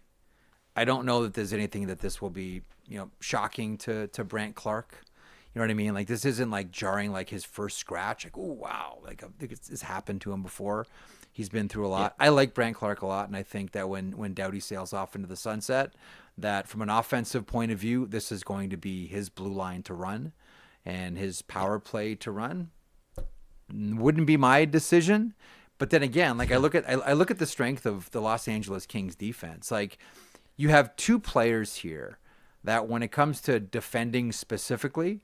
[SPEAKER 1] I don't know that there's anything that this will be, shocking to Brandt Clarke. You know what I mean? Like, this isn't like jarring, like his first scratch. Like, oh wow, like I think it's happened to him before. He's been through a lot. I like Brandt Clarke a lot, and I think that when Doughty sails off into the sunset, that from an offensive point of view, this is going to be his blue line to run and his power play to run. Wouldn't be my decision. But then again, like I look at the strength of the Los Angeles Kings defense. Like, you have two players here that when it comes to defending specifically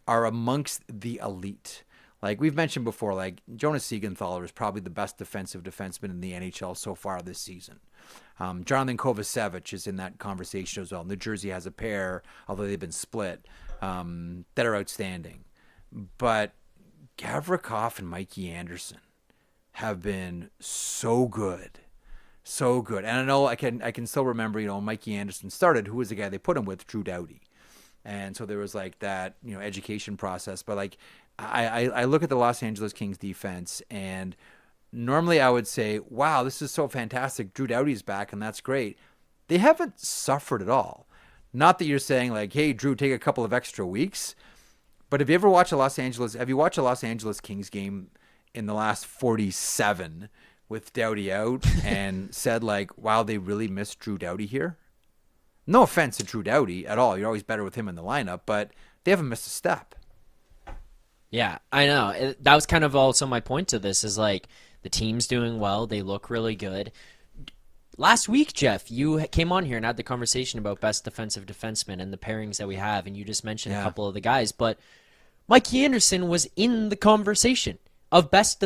[SPEAKER 1] are amongst the elite. Like we've mentioned before, like Jonas Siegenthaler is probably the best defensive defenseman in the NHL so far this season. Jonathan Kovacevic is in that conversation as well. New Jersey has a pair, although they've been split, that are outstanding. But Gavrikov and Mikey Anderson have been so good. So good. And I know I can still remember, Mikey Anderson started, who was the guy they put him with, Drew Doughty. And so there was like that, education process. But like I look at the Los Angeles Kings defense, and normally I would say, wow, this is so fantastic. Drew Doughty's back, and that's great. They haven't suffered at all. Not that you're saying like, hey, Drew, take a couple of extra weeks. But have you watched a Los Angeles Kings game in the last 47 with Doughty out and said like, wow, they really missed Drew Doughty here? No offense to Drew Doughty at all. You're always better with him in the lineup, but they haven't missed a step.
[SPEAKER 2] Yeah, I know. That was kind of also my point to this is like the team's doing well. They look really good. Last week, Jeff, you came on here and had the conversation about best defensive defensemen and the pairings that we have, and you just mentioned a couple of the guys, but Mikey Anderson was in the conversation of best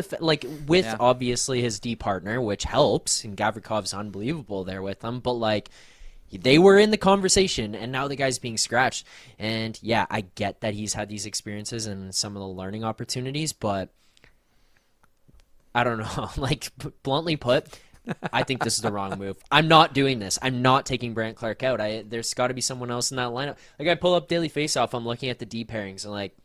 [SPEAKER 2] with obviously his D partner, which helps, and Gavrikov's unbelievable there with them, but like they were in the conversation, and now the guy's being scratched. And yeah, I get that he's had these experiences and some of the learning opportunities, but I don't know. Like, bluntly put, I think this is the wrong move. I'm not doing this. I'm not taking Brandt Clarke out. There's got to be someone else in that lineup. Like, I pull up Daily Faceoff, I'm looking at the D pairings, and like,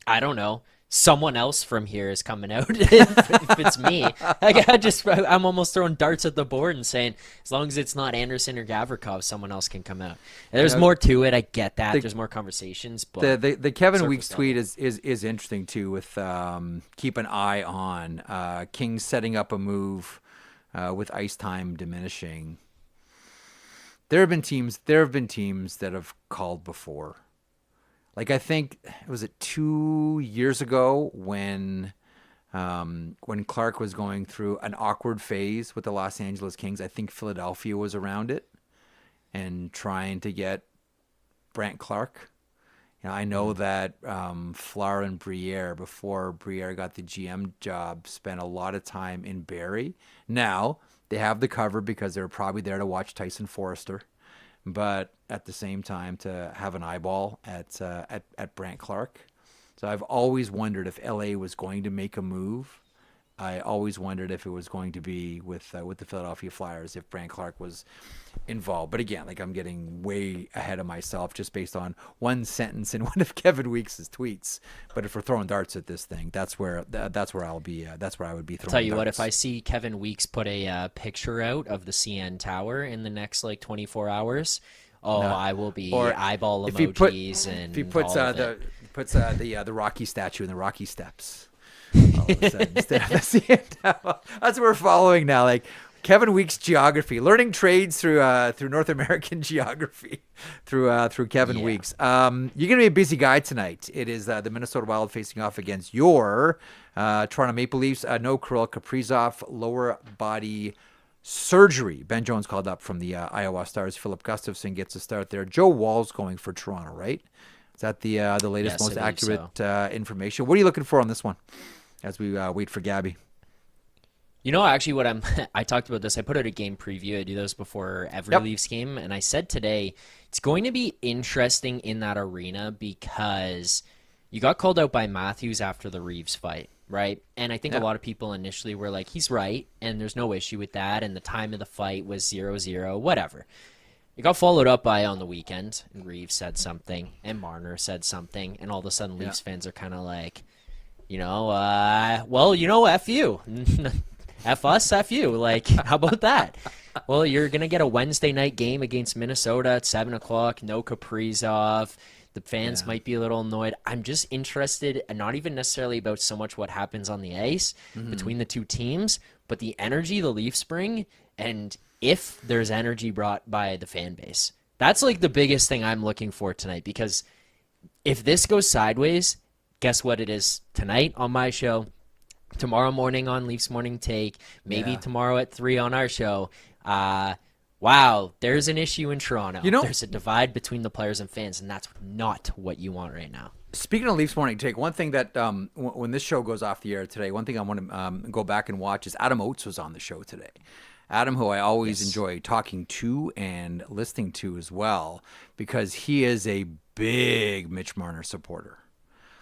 [SPEAKER 2] I don't know. Someone else from here is coming out if it's me. Like, I'm almost throwing darts at the board and saying, as long as it's not Anderson or Gavrikov, someone else can come out. And there's more to it. I get that. There's more conversations. But
[SPEAKER 1] the Kevin Weeks tweet is interesting too. With keep an eye on Kings setting up a move with ice time diminishing. There have been teams that have called before. Like, I think, was it 2 years ago when Clark was going through an awkward phase with the Los Angeles Kings? I think Philadelphia was around it and trying to get Brandt Clarke. I know that Flower and Briere, before Briere got the GM job, spent a lot of time in Barrie. Now, they have the cover because they're probably there to watch Tyson Forrester. But at the same time, to have an eyeball at Brandt Clarke. So I've always wondered if LA was going to make a move. I always wondered if it was going to be with the Philadelphia Flyers, if Brandt Clarke was involved. But again, like, I'm getting way ahead of myself just based on one sentence in one of Kevin Weeks' tweets. But if we're throwing darts at this thing, that's where I'll be. That's where I would be throwing.
[SPEAKER 2] Tell you
[SPEAKER 1] darts.
[SPEAKER 2] what, if I see Kevin Weeks put a picture out of the CN Tower in the next 24 hours, I will be eyeball emojis and
[SPEAKER 1] if he puts
[SPEAKER 2] all of
[SPEAKER 1] the Rocky statue in the Rocky Steps. All of a sudden, instead of the CN Tower. That's what we're following now. Like, Kevin Weeks geography, learning trades through North American geography through Kevin Weeks. You're gonna be a busy guy tonight. It is the Minnesota Wild facing off against your Toronto Maple Leafs. No Kirill Kaprizov, lower body surgery. Ben Jones called up from the Iowa Stars. Philip Gustafson gets a start there. Joe Woll's going for Toronto, right? Is that the latest, most accurate information? What are you looking for on this one as we wait for Gabby?
[SPEAKER 2] Actually, I talked about this. I put out a game preview. I do those before every Leafs game. And I said today, it's going to be interesting in that arena because you got called out by Matthews after the Reeves fight, right? And I think a lot of people initially were like, he's right, and there's no issue with that. And the time of the fight was 0-0, whatever. It got followed up by on the weekend, and Reeves said something, and Marner said something, and all of a sudden Leafs fans are kind of like, F you. F us, F you. Like, how about that? Well, you're going to get a Wednesday night game against Minnesota at 7 o'clock, no Kaprizov. The fans might be a little annoyed. I'm just interested, and not even necessarily about so much what happens on the ice between the two teams, but the energy the Leafs bring, and if there's energy brought by the fan base. That's like the biggest thing I'm looking for tonight, because if this goes sideways, guess what it is tonight on my show, tomorrow morning on Leafs Morning Take, maybe tomorrow at 3 on our show. Wow, there's an issue in Toronto. There's a divide between the players and fans, and that's not what you want right now.
[SPEAKER 1] Speaking of Leafs Morning Take, one thing that when this show goes off the air today, one thing I want to go back and watch is Adam Oates was on the show today. Adam, who I always enjoy talking to and listening to as well, because he is a big Mitch Marner supporter.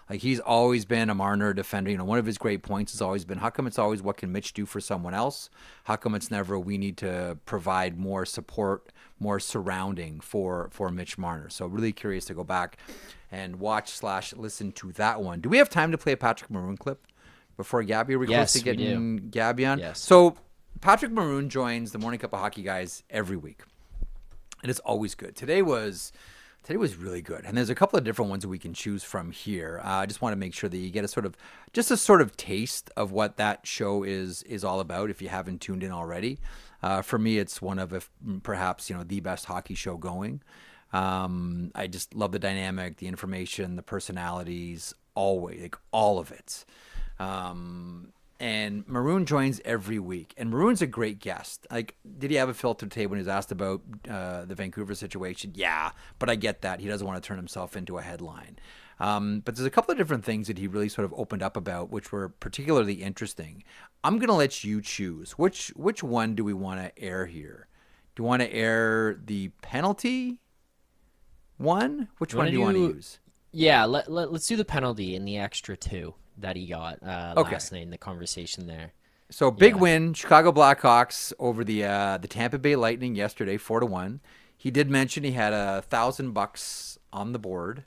[SPEAKER 1] Like, he's always been a Marner defender. One of his great points has always been, how come it's always what can Mitch do for someone else? How come it's never we need to provide more support, more surrounding for Mitch Marner? So really curious to go back and watch/listen to that one. Do we have time to play a Patrick Maroon clip before Gabby? Are we close to getting Gabby on?
[SPEAKER 2] Yes.
[SPEAKER 1] So Patrick Maroon joins the Morning Cup of Hockey guys every week, and it's always good. Today was really good, and there's a couple of different ones that we can choose from here. I just want to make sure that you get a sort of taste of what that show is all about if you haven't tuned in already. For me, it's one of, perhaps, the best hockey show going. I just love the dynamic, the information, the personalities, always, like all of it. And Maroon joins every week, and Maroon's a great guest. Like, did he have a filtered tape when he was asked about the Vancouver situation? Yeah, but I get that. He doesn't want to turn himself into a headline. But there's a couple of different things that he really sort of opened up about, which were particularly interesting. I'm going to let you choose. Which one do we want to air here? Do you want to air the penalty one? Which one do you want to use?
[SPEAKER 2] Yeah, let's do the penalty in the extra 2 that he got last night in the conversation there.
[SPEAKER 1] So big win, Chicago Blackhawks over the Tampa Bay Lightning yesterday, 4-1. He did mention he had $1,000 on the board,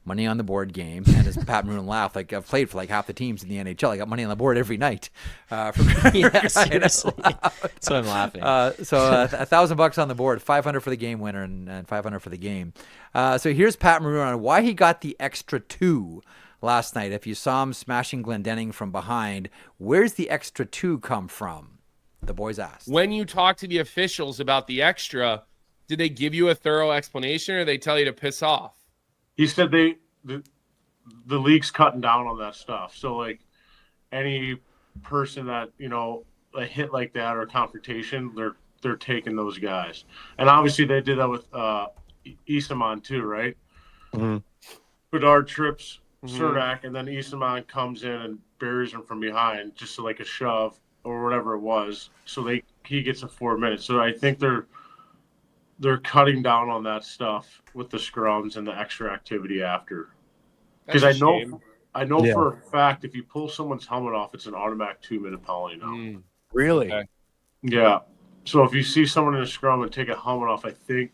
[SPEAKER 1] money on the board game, and as Pat Maroon laughed, like, I've played for like half the teams in the NHL. I got money on the board every night.
[SPEAKER 2] Seriously. That's why I'm laughing.
[SPEAKER 1] So $1,000 on the board, 500 for the game winner, and 500 for the game. So here's Pat Maroon on why he got the extra 2 last night. If you saw him smashing Glendening from behind, where's the extra 2 come from? The boys asked.
[SPEAKER 4] When you talk to the officials about the extra, did they give you a thorough explanation, or they tell you to piss off?
[SPEAKER 5] He said the league's cutting down on that stuff. So, like, any person that, a hit like that or a confrontation, they're taking those guys. And obviously they did that with Esaman too, right? Mm-hmm. Bedard trips Cernak, and then Esaman comes in and buries him from behind, just like a shove or whatever it was. So he gets a 4 minutes. So I think they're cutting down on that stuff with the scrums and the extra activity after. Because I know for a fact if you pull someone's helmet off, it's an automatic 2-minute penalty now.
[SPEAKER 6] Really?
[SPEAKER 4] Okay.
[SPEAKER 5] Yeah. So if you see someone in a scrum and take a helmet off, I think,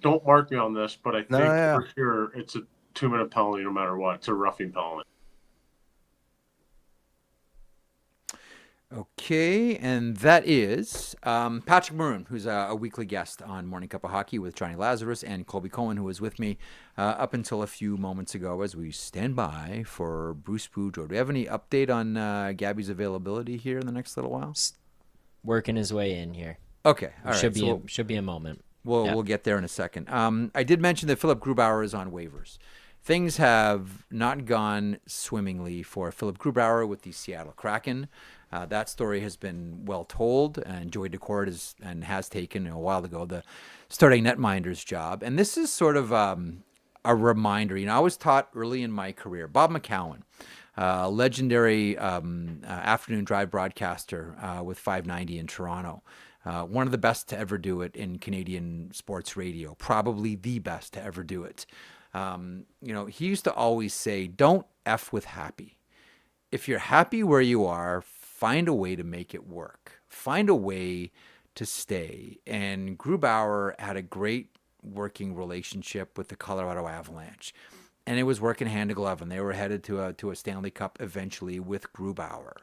[SPEAKER 5] don't mark me on this, but I think for sure it's a 2-minute penalty no matter what. It's a roughing penalty.
[SPEAKER 1] Okay, and that is Patrick Maroon, who's a weekly guest on Morning Cup of Hockey with Johnny Lazarus and Colby Cohen, who was with me up until a few moments ago as we stand by for Bruce Boudreau. Do we have any update on Gabby's availability here in the next little while?
[SPEAKER 2] Working his way in here.
[SPEAKER 1] Okay, all right.
[SPEAKER 2] Should be a moment.
[SPEAKER 1] We'll get there in a second. I did mention that Philip Grubauer is on waivers. Things have not gone swimmingly for Philip Grubauer with the Seattle Kraken. That story has been well told, and Joey Daccord has taken a while ago the starting netminder's job. And this is sort of a reminder. I was taught early in my career, Bob McCowan, legendary afternoon drive broadcaster with 590 in Toronto. One of the best to ever do it in Canadian sports radio, probably the best to ever do it. He used to always say, don't F with happy. If you're happy where you are, find a way to make it work. Find a way to stay. And Grubauer had a great working relationship with the Colorado Avalanche. And it was working hand in glove. And they were headed to a Stanley Cup eventually with Grubauer.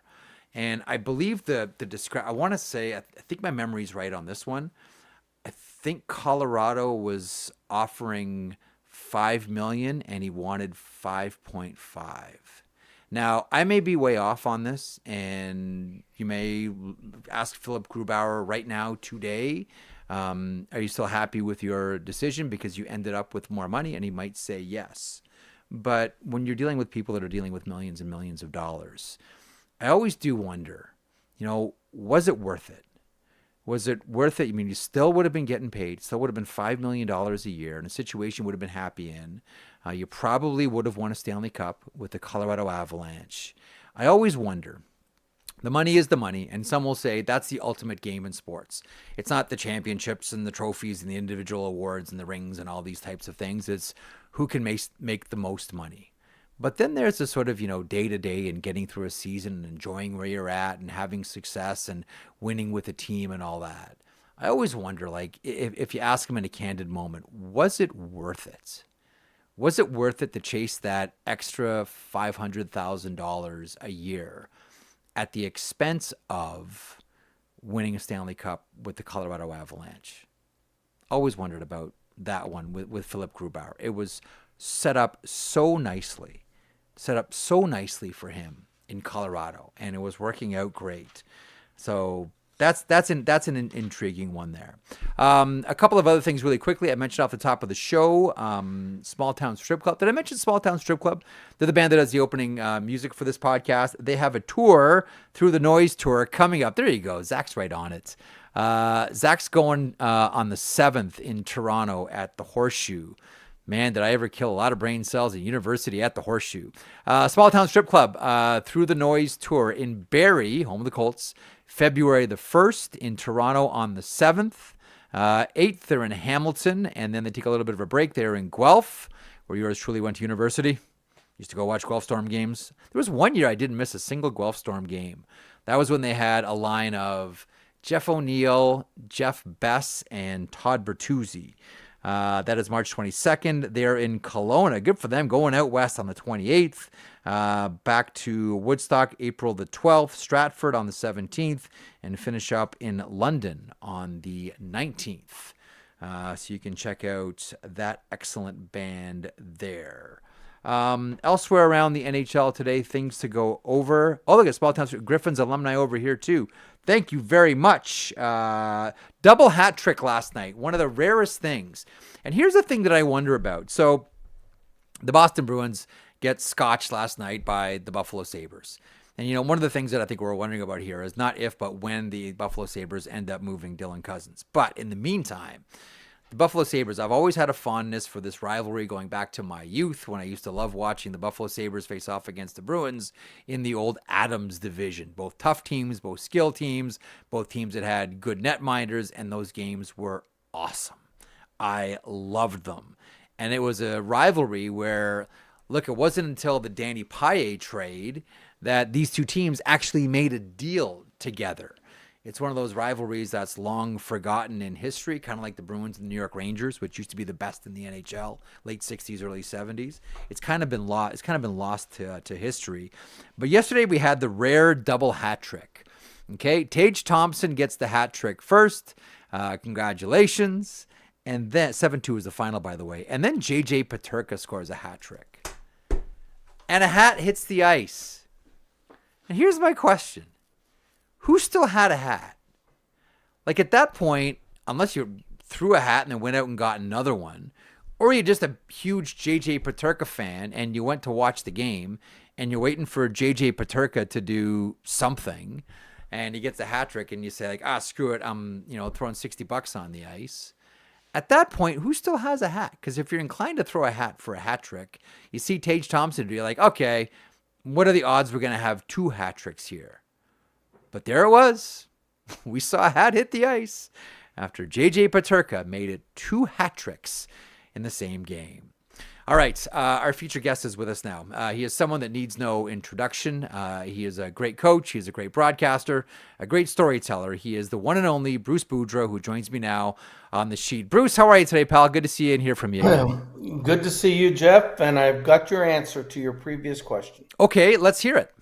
[SPEAKER 1] And I believe I want to say, I think my memory's right on this one. I think Colorado was offering $5 million and he wanted 5.5. Now, I may be way off on this, and you may ask Philip Grubauer right now, today, are you still happy with your decision because you ended up with more money? And he might say yes. But when you're dealing with people that are dealing with millions and millions of dollars, I always do wonder, was it worth it? Was it worth it? I mean, you still would have been getting paid, still would have been $5 million a year, and a situation would have been happy in. You probably would have won a Stanley Cup with the Colorado Avalanche. I always wonder. The money is the money, and some will say that's the ultimate game in sports. It's not the championships and the trophies and the individual awards and the rings and all these types of things. It's who can make the most money. But then there's this sort of, day-to-day and getting through a season and enjoying where you're at and having success and winning with a team and all that. I always wonder, if you ask them in a candid moment, was it worth it? Was it worth it to chase that extra $500,000 a year at the expense of winning a Stanley Cup with the Colorado Avalanche? Always wondered about that one with Philip Grubauer. It was set up so nicely for him in Colorado, and it was working out great. So that's an intriguing one there. A couple of other things really quickly. I mentioned off the top of the show, Small Town Strip Club. Did I mention Small Town Strip Club? They're the band that does the opening music for this podcast. They have a tour, Through the Noise tour, coming up. There you go. Zach's right on it. Zach's going on the 7th in Toronto at the Horseshoe. Man, did I ever kill a lot of brain cells at university at the Horseshoe. Small Town Strip Club, Through the Noise tour in Barrie, home of the Colts, February the 1st, in Toronto on the 7th. 8th, they're in Hamilton, and then they take a little bit of a break. They're in Guelph, where yours truly went to university. Used to go watch Guelph Storm games. There was one year I didn't miss a single Guelph Storm game. That was when they had a line of Jeff O'Neill, Jeff Bess, and Todd Bertuzzi. That is March 22nd. They're in Kelowna. Good for them. Going out west on the 28th. Back to Woodstock, April the 12th. Stratford on the 17th. And finish up in London on the 19th. So you can check out that excellent band there. Elsewhere around the NHL today, things to go over. Oh, look at Small Town Griffins alumni over here too. Thank you very much. Double hat trick last night. One of the rarest things. And here's the thing that I wonder about. So the Boston Bruins get scotched last night by the Buffalo Sabres. And, one of the things that I think we're wondering about here is not if, but when the Buffalo Sabres end up moving Dylan Cousins. But in the meantime, the Buffalo Sabres, I've always had a fondness for this rivalry going back to my youth when I used to love watching the Buffalo Sabres face off against the Bruins in the old Adams division. Both tough teams, both skill teams, both teams that had good netminders, and those games were awesome. I loved them. And it was a rivalry where, look, it wasn't until the Danny Paille trade that these two teams actually made a deal together. It's one of those rivalries that's long forgotten in history, kind of like the Bruins and the New York Rangers, which used to be the best in the NHL, late 60s, early 70s. It's kind of been lost to history. But yesterday we had the rare double hat trick. Okay, Tage Thompson gets the hat trick first. Congratulations. And then 7-2 is the final, by the way. And then JJ Peterka scores a hat trick. And a hat hits the ice. And here's my question. Who still had a hat? Like at that point, unless you threw a hat and then went out and got another one, or you're just a huge JJ Peterka fan and you went to watch the game and you're waiting for JJ Peterka to do something and he gets a hat trick and you say like, screw it, I'm throwing $60 on the ice. At that point, who still has a hat? Because if you're inclined to throw a hat for a hat trick, you see Tage Thompson, you're like, okay, what are the odds we're going to have 2 hat tricks here? But there it was. We saw a hat hit the ice after JJ Peterka made it 2 hat tricks in the same game. All right, our featured guest is with us now. He is someone that needs no introduction. He is a great coach. He is a great broadcaster, a great storyteller. He is the one and only Bruce Boudreau, who joins me now on the sheet. Bruce, how are you today, pal? Good to see you and hear from you again.
[SPEAKER 6] Good to see you, Jeff, and I've got your answer to your previous question.
[SPEAKER 1] Okay, let's hear it.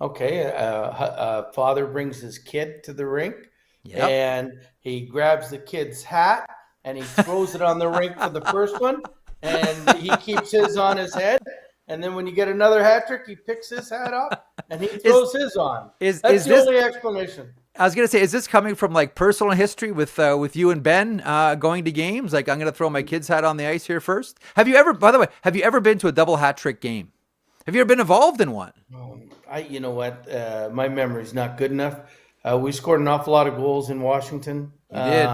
[SPEAKER 6] Okay, a father brings his kid to the rink,
[SPEAKER 1] Yep.
[SPEAKER 6] and he grabs the kid's hat, and he throws it on the rink for the first one, and he keeps his on his head. And then when you get another hat trick, he picks his hat up and he throws his on. That's the only explanation.
[SPEAKER 1] I was gonna say, is this coming from like personal history with you and Ben going to games? Like, I'm gonna throw my kid's hat on the ice here first. By the way, have you ever been to a double hat trick game? Have you ever been involved in one?
[SPEAKER 6] You know what? My memory's not good enough. We scored an awful lot of goals in Washington.
[SPEAKER 1] You did.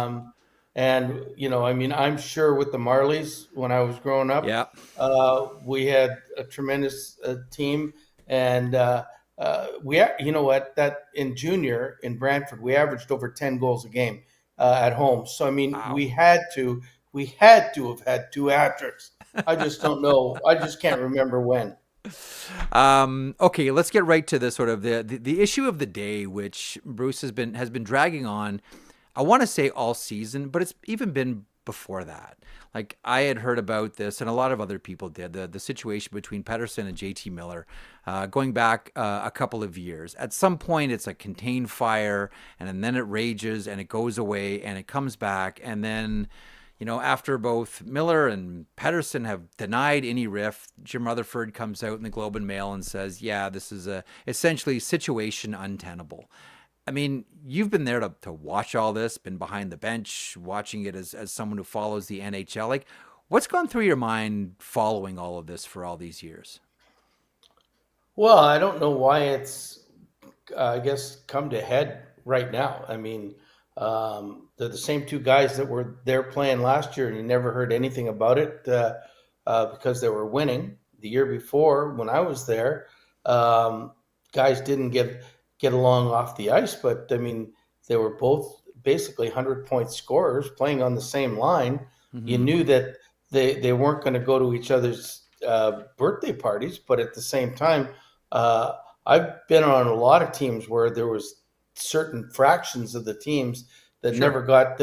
[SPEAKER 6] And, I'm sure with the Marlies when I was growing up, we had a tremendous team. And that in junior in Brantford, we averaged over 10 goals a game at home. So, wow. we had to have had 2 hat tricks. I just don't know. I just can't remember when.
[SPEAKER 1] Okay, let's get right to the sort of the issue of the day, which Bruce has been dragging on. I want to say all season, but it's even been before that. Like, I had heard about this, and a lot of other people did, the situation between Pettersson and JT Miller going back a couple of years. At some point, it's a contained fire, and then it rages, and it goes away, and it comes back, and then, after both Miller and Pettersson have denied any rift, Jim Rutherford comes out in the Globe and Mail and says, yeah, this is essentially situation untenable. I mean, you've been there to watch all this, been behind the bench, watching it as someone who follows the NHL. Like, what's gone through your mind following all of this for all these years?
[SPEAKER 6] Well, I don't know why it's, I guess, come to head right now. I mean, they're the same 2 guys that were there playing last year, and you never heard anything about it because they were winning. The year before, when I was there, guys didn't get along off the ice, but I mean, they were both basically 100-point scorers playing on the same line. Mm-hmm. You knew that they weren't going to go to each other's birthday parties, but at the same time, I've been on a lot of teams where there was certain fractions of the teams that never got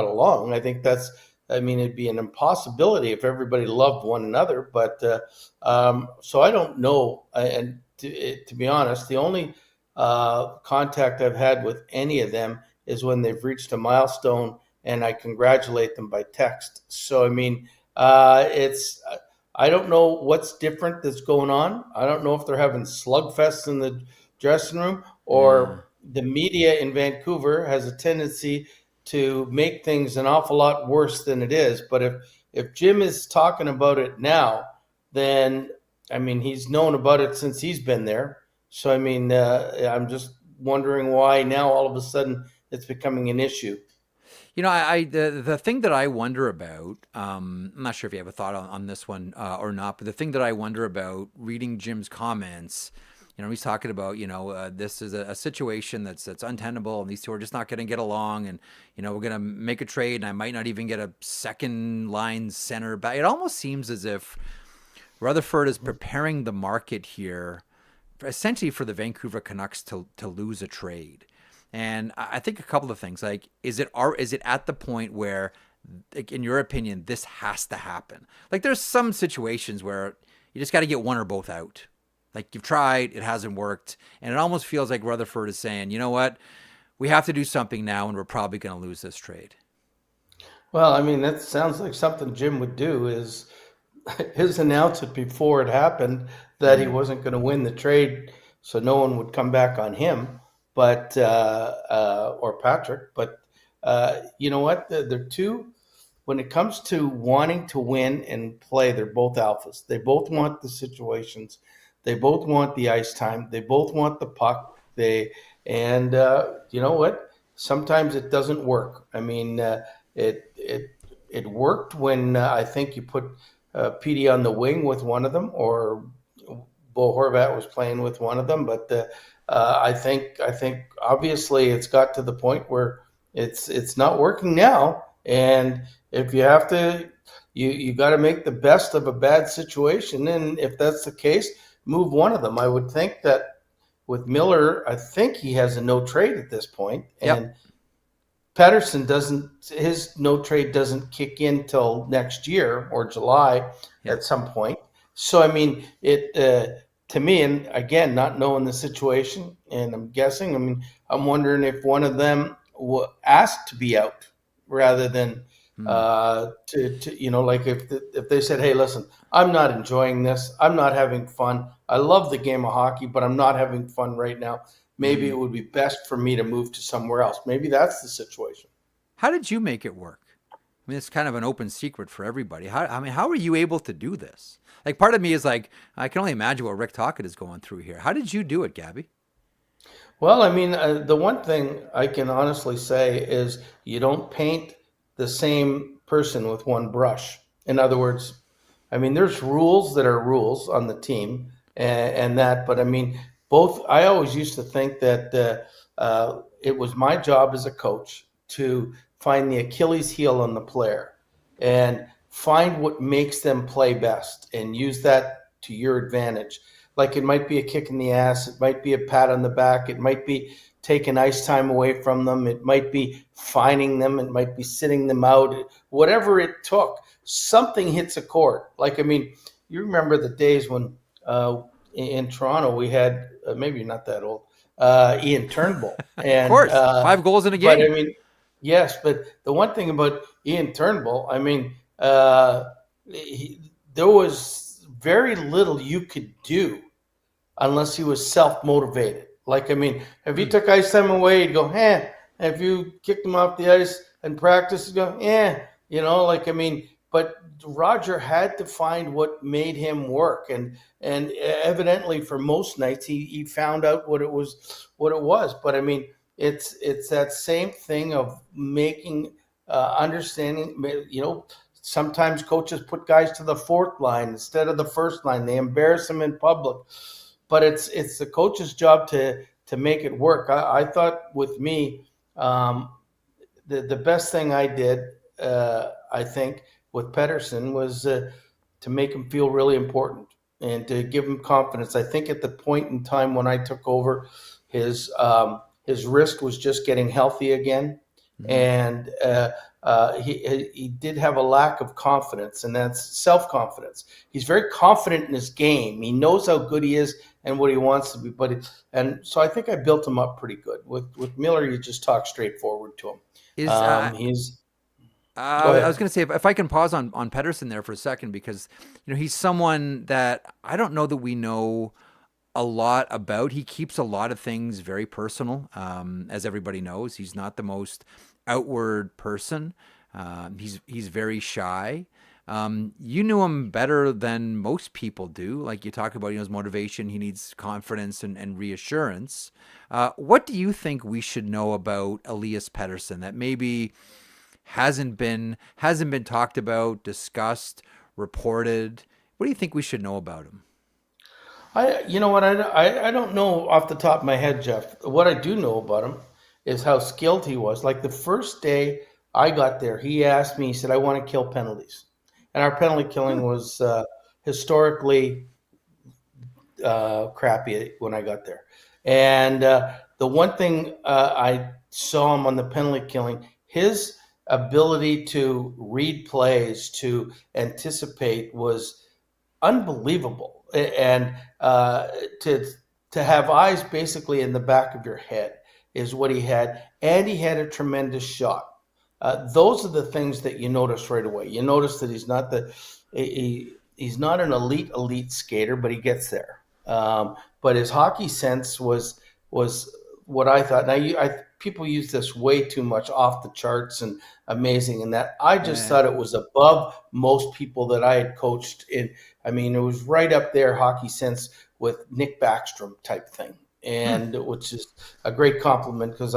[SPEAKER 6] along. I think it'd be an impossibility if everybody loved one another. But so I don't know. And to be honest, the only contact I've had with any of them is when they've reached a milestone, and I congratulate them by text. So, I mean, I don't know what's different that's going on. I don't know if they're having slugfests in the dressing room, or the media in Vancouver has a tendency to make things an awful lot worse than it is. But if Jim is talking about it now, then, I mean, he's known about it since he's been there. So, I mean, I'm just wondering why now all of a sudden it's becoming an issue.
[SPEAKER 1] The thing that I wonder about, I'm not sure if you have a thought on this one or not, but the thing that I wonder about reading Jim's comments, he's talking about, this is a situation that's untenable, and these 2 are just not going to get along, and, we're going to make a trade, and I might not even get a second line center back. It almost seems as if Rutherford is preparing the market here essentially for the Vancouver Canucks to lose a trade. And I think a couple of things, like, is it at the point where, like, in your opinion, this has to happen? Like, there's some situations where you just got to get one or both out. Like, you've tried, it hasn't worked. And it almost feels like Rutherford is saying, you know what, we have to do something now, and we're probably going to lose this trade.
[SPEAKER 6] Well, I mean, that sounds like something Jim would do, is his announcement before it happened that he wasn't going to win the trade, so no one would come back on him, but or Patrick. But you know what? They're 2. When it comes to wanting to win and play, they're both alphas. They both want the situations. They both want the ice time. They both want the puck. You know what? Sometimes it doesn't work. I mean, it worked when I think you put Petey on the wing with one of them, or Bo Horvat was playing with one of them. But I think obviously it's got to the point where it's not working now. And if you have to, you got to make the best of a bad situation. And if that's the case, move one of them. I would think that with Miller, I think he has a no trade at this point.
[SPEAKER 1] Yep.
[SPEAKER 6] And Pettersson his no trade doesn't kick in till next year or July at some point. So, I mean, to me, and again, not knowing the situation, and I'm guessing, I mean, I'm wondering if one of them asked to be out rather than Like if they said, hey, listen, I'm not enjoying this. I'm not having fun. I love the game of hockey, but I'm not having fun right now. Maybe it would be best for me to move to somewhere else. Maybe that's the situation.
[SPEAKER 1] How did you make it work? I mean, it's kind of an open secret for everybody. How are you able to do this? Like, part of me is like, I can only imagine what Rick Tocchet is going through here. How did you do it, Gabby?
[SPEAKER 6] Well, I mean, the one thing I can honestly say is you don't paint the same person with one brush. In other words, I mean, there's rules that are rules on the team and that, but I mean, I always used to think that it was my job as a coach to find the Achilles heel on the player and find what makes them play best and use that to your advantage. Like it might be a kick in the ass, it might be a pat on the back, it might be taking ice time away from them, it might be fining them, it might be sitting them out, whatever it took. Something hits a chord. Like, I mean, you remember the days when in Toronto we had, maybe you're not that old, Ian Turnbull. And,
[SPEAKER 1] of course, 5 goals in a game.
[SPEAKER 6] But I mean, yes, but the one thing about Ian Turnbull, I mean, there was very little you could do unless he was self-motivated. Like, I mean, if he took ice time away, he'd go, eh. If you kicked him off the ice and practice, he'd go, eh. Like, I mean, but Roger had to find what made him work. And evidently for most nights, he found out what it was. But I mean, it's that same thing of making, understanding, sometimes coaches put guys to the fourth line instead of the first line. They embarrass them in public. But it's the coach's job to make it work. I thought with me, the best thing I did, I think, with Pettersson was to make him feel really important and to give him confidence. I think at the point in time when I took over, his wrist was just getting healthy again, and he did have a lack of confidence, and that's self-confidence. He's very confident in his game. He knows how good he is and what he wants to be. And so I think I built him up pretty good. With Miller, you just talk straightforward to him.
[SPEAKER 1] I was going to say, if I can pause on Pettersson there for a second, because he's someone that I don't know that we know a lot about. He keeps a lot of things very personal, as everybody knows. He's not the most outward person. He's very shy. You knew him better than most people do. Like you talk about, his motivation. He needs confidence and reassurance. What do you think we should know about Elias Pettersson that maybe hasn't been talked about, discussed, reported? What do you think we should know about him?
[SPEAKER 6] I don't know off the top of my head, Jeff. What I do know about him is how skilled he was. Like the first day I got there, he asked me, he said, I want to kill penalties. And our penalty killing was historically crappy when I got there. And the one thing I saw him on the penalty killing, his ability to read plays, to anticipate was unbelievable. And to have eyes basically in the back of your head is what he had. And he had a tremendous shot. Those are the things that you notice right away. You notice that he's not he's not an elite skater, but he gets there. But his hockey sense was what I thought. Now, people use this way too much, off the charts and amazing, and that I just thought it was above most people that I had coached in. I mean, it was right up there, hockey sense, with Nick Backstrom type thing, and which is a great compliment because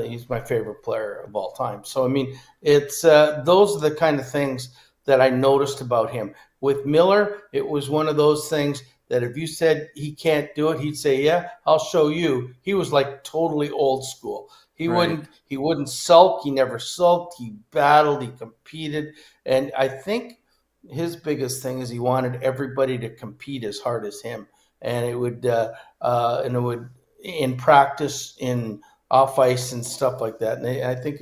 [SPEAKER 6] he's my favorite player of all time. So, I mean, it's those are the kind of things that I noticed about him. With Miller, it was one of those things that if you said he can't do it, he'd say, yeah, I'll show you. He was like totally old school. He wouldn't sulk. He never sulked. He battled. He competed. And I think his biggest thing is he wanted everybody to compete as hard as him. And it would in practice, in off ice and stuff like that. And I think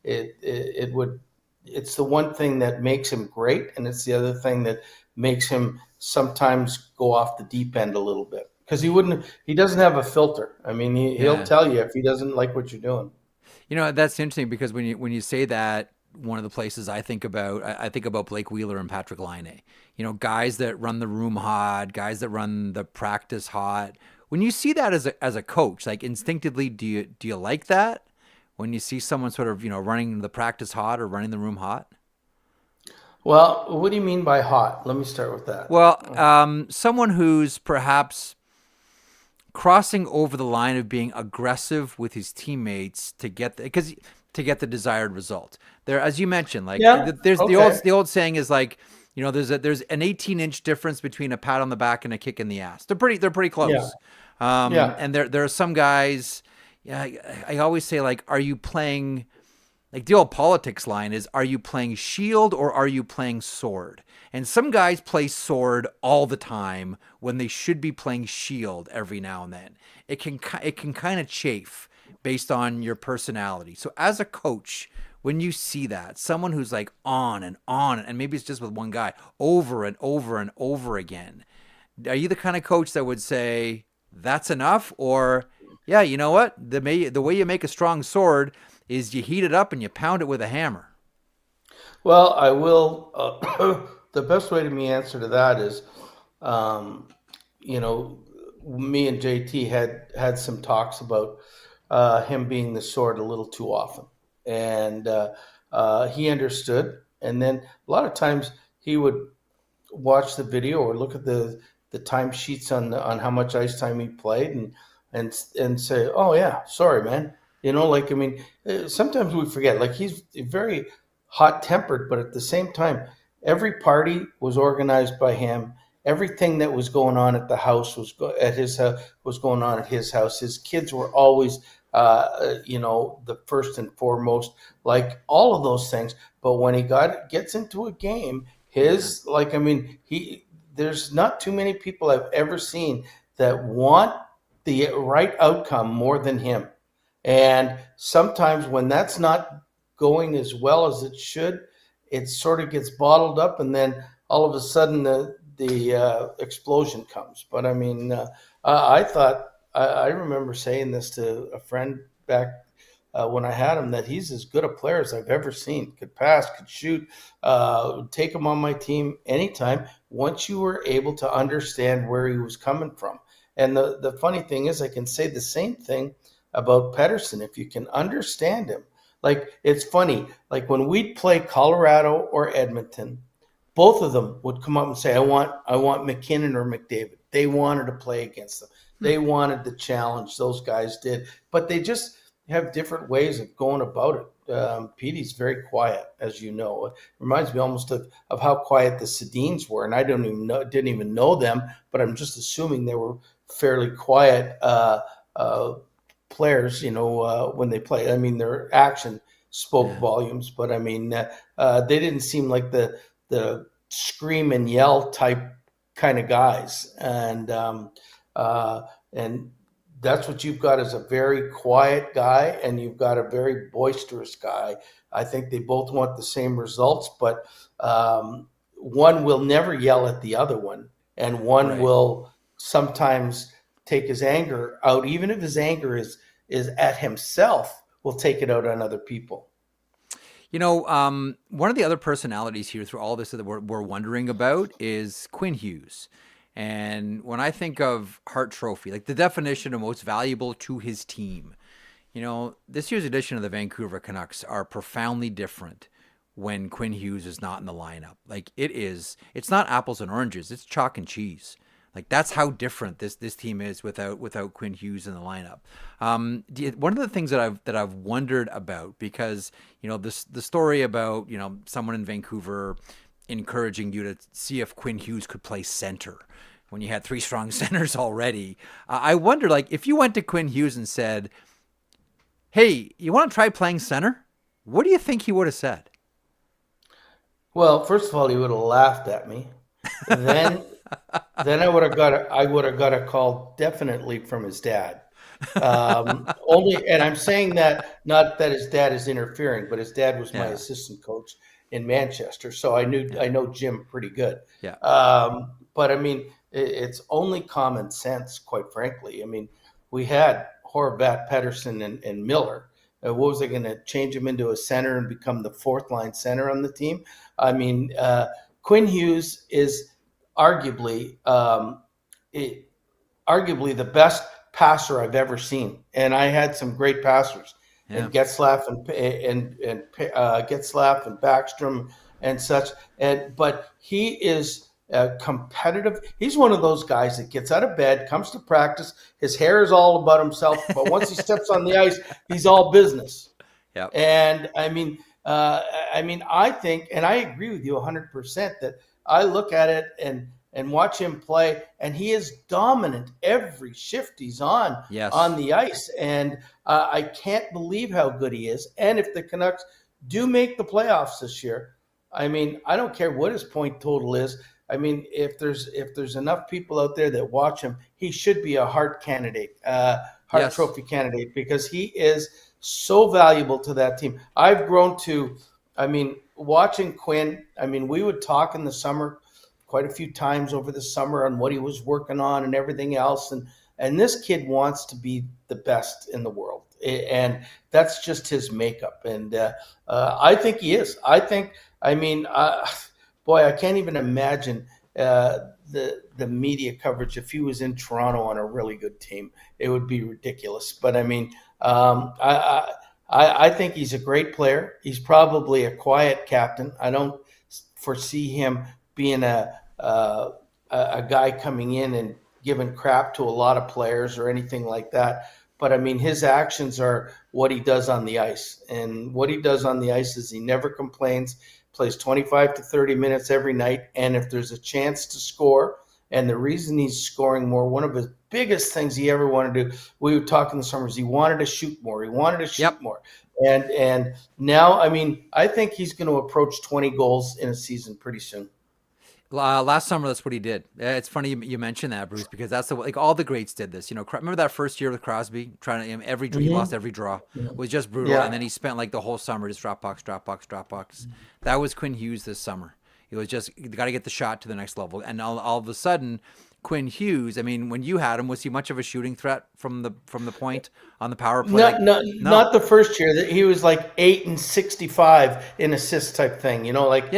[SPEAKER 6] it's the one thing that makes him great, and it's the other thing that makes him sometimes go off the deep end a little bit, because he doesn't have a filter. I mean, he'll tell you if he doesn't like what you're doing.
[SPEAKER 1] That's interesting, because when you say that, one of the places I think about. I think about Blake Wheeler and Patrick Laine. You know, guys that run the room hot, guys that run the practice hot. When you see that as a coach, like instinctively, do you like that? When you see someone sort of, you know, running the practice hot or running the room hot?
[SPEAKER 6] Well, what do you mean by hot? Let me start with that.
[SPEAKER 1] Well, someone who's perhaps crossing over the line of being aggressive with his teammates to get the desired result. There, as you mentioned, like there's the old saying is like, you know, there's an 18-inch difference between a pat on the back and a kick in the ass. They're pretty close. And there are some guys. Yeah, I always say, like, are you playing? Like the old politics line is, are you playing shield or are you playing sword? And some guys play sword all the time when they should be playing shield every now and then. It can kind of chafe based on your personality. So as a coach, when you see that, someone who's like on, and maybe it's just with one guy, over and over and over again, are you the kind of coach that would say, that's enough? Or, yeah, you know what? The way you make a strong sword is you heat it up and you pound it with a hammer.
[SPEAKER 6] Well, I will. The best way to me answer to that is, you know, me and JT had some talks about him being the sword a little too often, and he understood. And then a lot of times he would watch the video or look at the timesheets on how much ice time he played, and say, "Oh yeah, sorry, man." You know, like, I mean, sometimes we forget, like, he's very hot-tempered, but at the same time, every party was organized by him. Everything that was going on at the house was going on at his house. His kids were always, you know, the first and foremost, like all of those things. But when he gets into a game, there's not too many people I've ever seen that want the right outcome more than him. And sometimes when that's not going as well as it should, it sort of gets bottled up, and then all of a sudden the explosion comes. But I mean, I remember saying this to a friend back when I had him, that he's as good a player as I've ever seen. Could pass, could shoot, take him on my team anytime, once you were able to understand where he was coming from. And the funny thing is, I can say the same thing about Pettersson if you can understand him. Like, it's funny, like when we'd play Colorado or Edmonton, both of them would come up and say, I want McKinnon or McDavid. They wanted to play against them. They wanted the challenge. Those guys did. But they just have different ways of going about it. Petey's very quiet, as you know. It reminds me almost of how quiet the Sedins were. And I didn't even know them, but I'm just assuming they were fairly quiet players, you know, when they play. I mean, their action spoke volumes, but I mean, they didn't seem like the scream and yell type kind of guys. And that's what you've got, is a very quiet guy, and you've got a very boisterous guy. I think they both want the same results, but one will never yell at the other one, and one will sometimes take his anger out, even if his anger is at himself, will take it out on other people.
[SPEAKER 1] You know, one of the other personalities here through all this that we're wondering about is Quinn Hughes. And when I think of Hart Trophy, like the definition of most valuable to his team, you know, this year's edition of the Vancouver Canucks are profoundly different when Quinn Hughes is not in the lineup. Like, it's not apples and oranges, it's chalk and cheese. Like, that's how different this team is without Quinn Hughes in the lineup. One of the things that I've wondered about, because, you know, the story about, you know, someone in Vancouver encouraging you to see if Quinn Hughes could play center when you had three strong centers already. I wonder, like, if you went to Quinn Hughes and said, "Hey, you want to try playing center?" What do you think he would have said?
[SPEAKER 6] Well, first of all, he would have laughed at me. Then I would have got a call definitely from his dad. And I'm saying that not that his dad is interfering, but his dad was my assistant coach in Manchester, so I know Jim pretty good.
[SPEAKER 1] Yeah.
[SPEAKER 6] But I mean, it's only common sense, quite frankly. I mean, we had Horvat, Pettersson, and Miller, what was they going to change him into a center and become the fourth line center on the team? I mean, Quinn Hughes is arguably the best passer I've ever seen, and I had some great passers, and Getzlaff and Getzlaff and Backstrom and such, but he is competitive. He's one of those guys that gets out of bed, comes to practice, his hair is all about himself, but once he steps on the ice, he's all business.
[SPEAKER 1] Yeah.
[SPEAKER 6] And I mean, I think, and I agree with you 100%, that I look at it and watch him play, and he is dominant every shift he's on the ice. And I can't believe how good he is. And if the Canucks do make the playoffs this year, I mean, I don't care what his point total is. I mean, if there's enough people out there that watch him, he should be a Hart candidate, Trophy candidate, because he is so valuable to that team. I've grown to, I mean, watching Quinn, I mean, we would talk in the summer quite a few times over the summer on what he was working on and everything else. And this kid wants to be the best in the world. And that's just his makeup. And I think he is. Boy, I can't even imagine the media coverage if he was in Toronto on a really good team. It would be ridiculous. But I mean, I think he's a great player. He's probably a quiet captain. I don't foresee him being a guy coming in and giving crap to a lot of players or anything like that. But I mean, his actions are what he does on the ice. And what he does on the ice is he never complains, plays 25 to 30 minutes every night. And if there's a chance to score, and the reason he's scoring more, one of his biggest things he ever wanted to do, we would talk in the summers, he wanted to shoot more. He wanted to shoot more. And now, I mean, I think he's going to approach 20 goals in a season pretty soon.
[SPEAKER 1] Last summer, that's what he did. It's funny you mentioned that, Bruce, because that's like all the greats did this. You know, remember that first year with Crosby, trying to he lost every draw. It was just brutal, and then he spent like the whole summer just drop box. That was Quinn Hughes this summer. It was just, you got to get the shot to the next level, and all of a sudden, Quinn Hughes. I mean, when you had him, was he much of a shooting threat from the point on the power play?
[SPEAKER 6] Not the first year. That he was like 8 and 65 in assist type thing. You know, like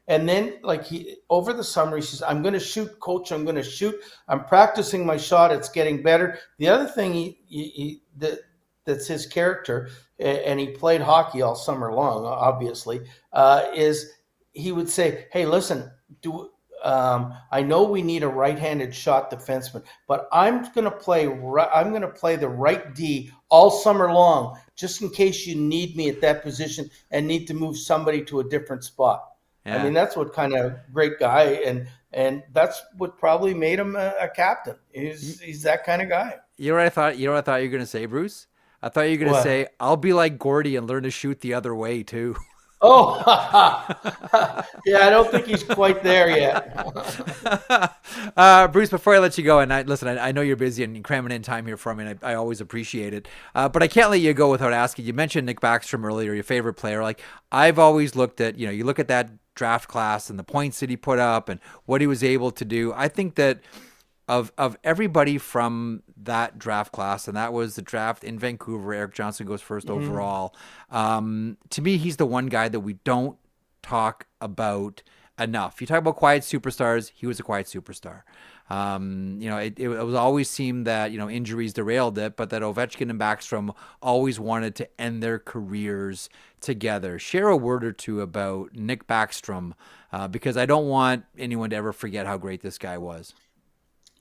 [SPEAKER 6] And then, like, he over the summer, he says, "I'm going to shoot, coach. I'm going to shoot. I'm practicing my shot. It's getting better." The other thing that's his character, and he played hockey all summer long, obviously, is he would say, "Hey, listen, I know we need a right-handed shot defenseman, but I'm going to play the right D all summer long, just in case you need me at that position and need to move somebody to a different spot." Yeah. I mean, that's what kind of great guy, and that's what probably made him a captain. He's that kind of guy.
[SPEAKER 1] You know what I thought? You know what I thought you were going to say, Bruce? I thought you were going to say, "I'll be like Gordy and learn to shoot the other way too."
[SPEAKER 6] Oh, yeah, I don't think he's quite there yet.
[SPEAKER 1] Bruce, before I let you go, and I know you're busy and cramming in time here for me, and I always appreciate it. But I can't let you go without asking. You mentioned Nick Backstrom earlier, your favorite player. Like, I've always looked at, you look at that draft class and the points that he put up and what he was able to do. I think that of everybody from that draft class, and that was the draft in Vancouver, Erik Johnson goes first overall. To me, he's the one guy that we don't talk about enough. You talk about quiet superstars, he was a quiet superstar. It was always seemed that, injuries derailed it, but that Ovechkin and Backstrom always wanted to end their careers together. Share a word or two about Nick Backstrom, because I don't want anyone to ever forget how great this guy was.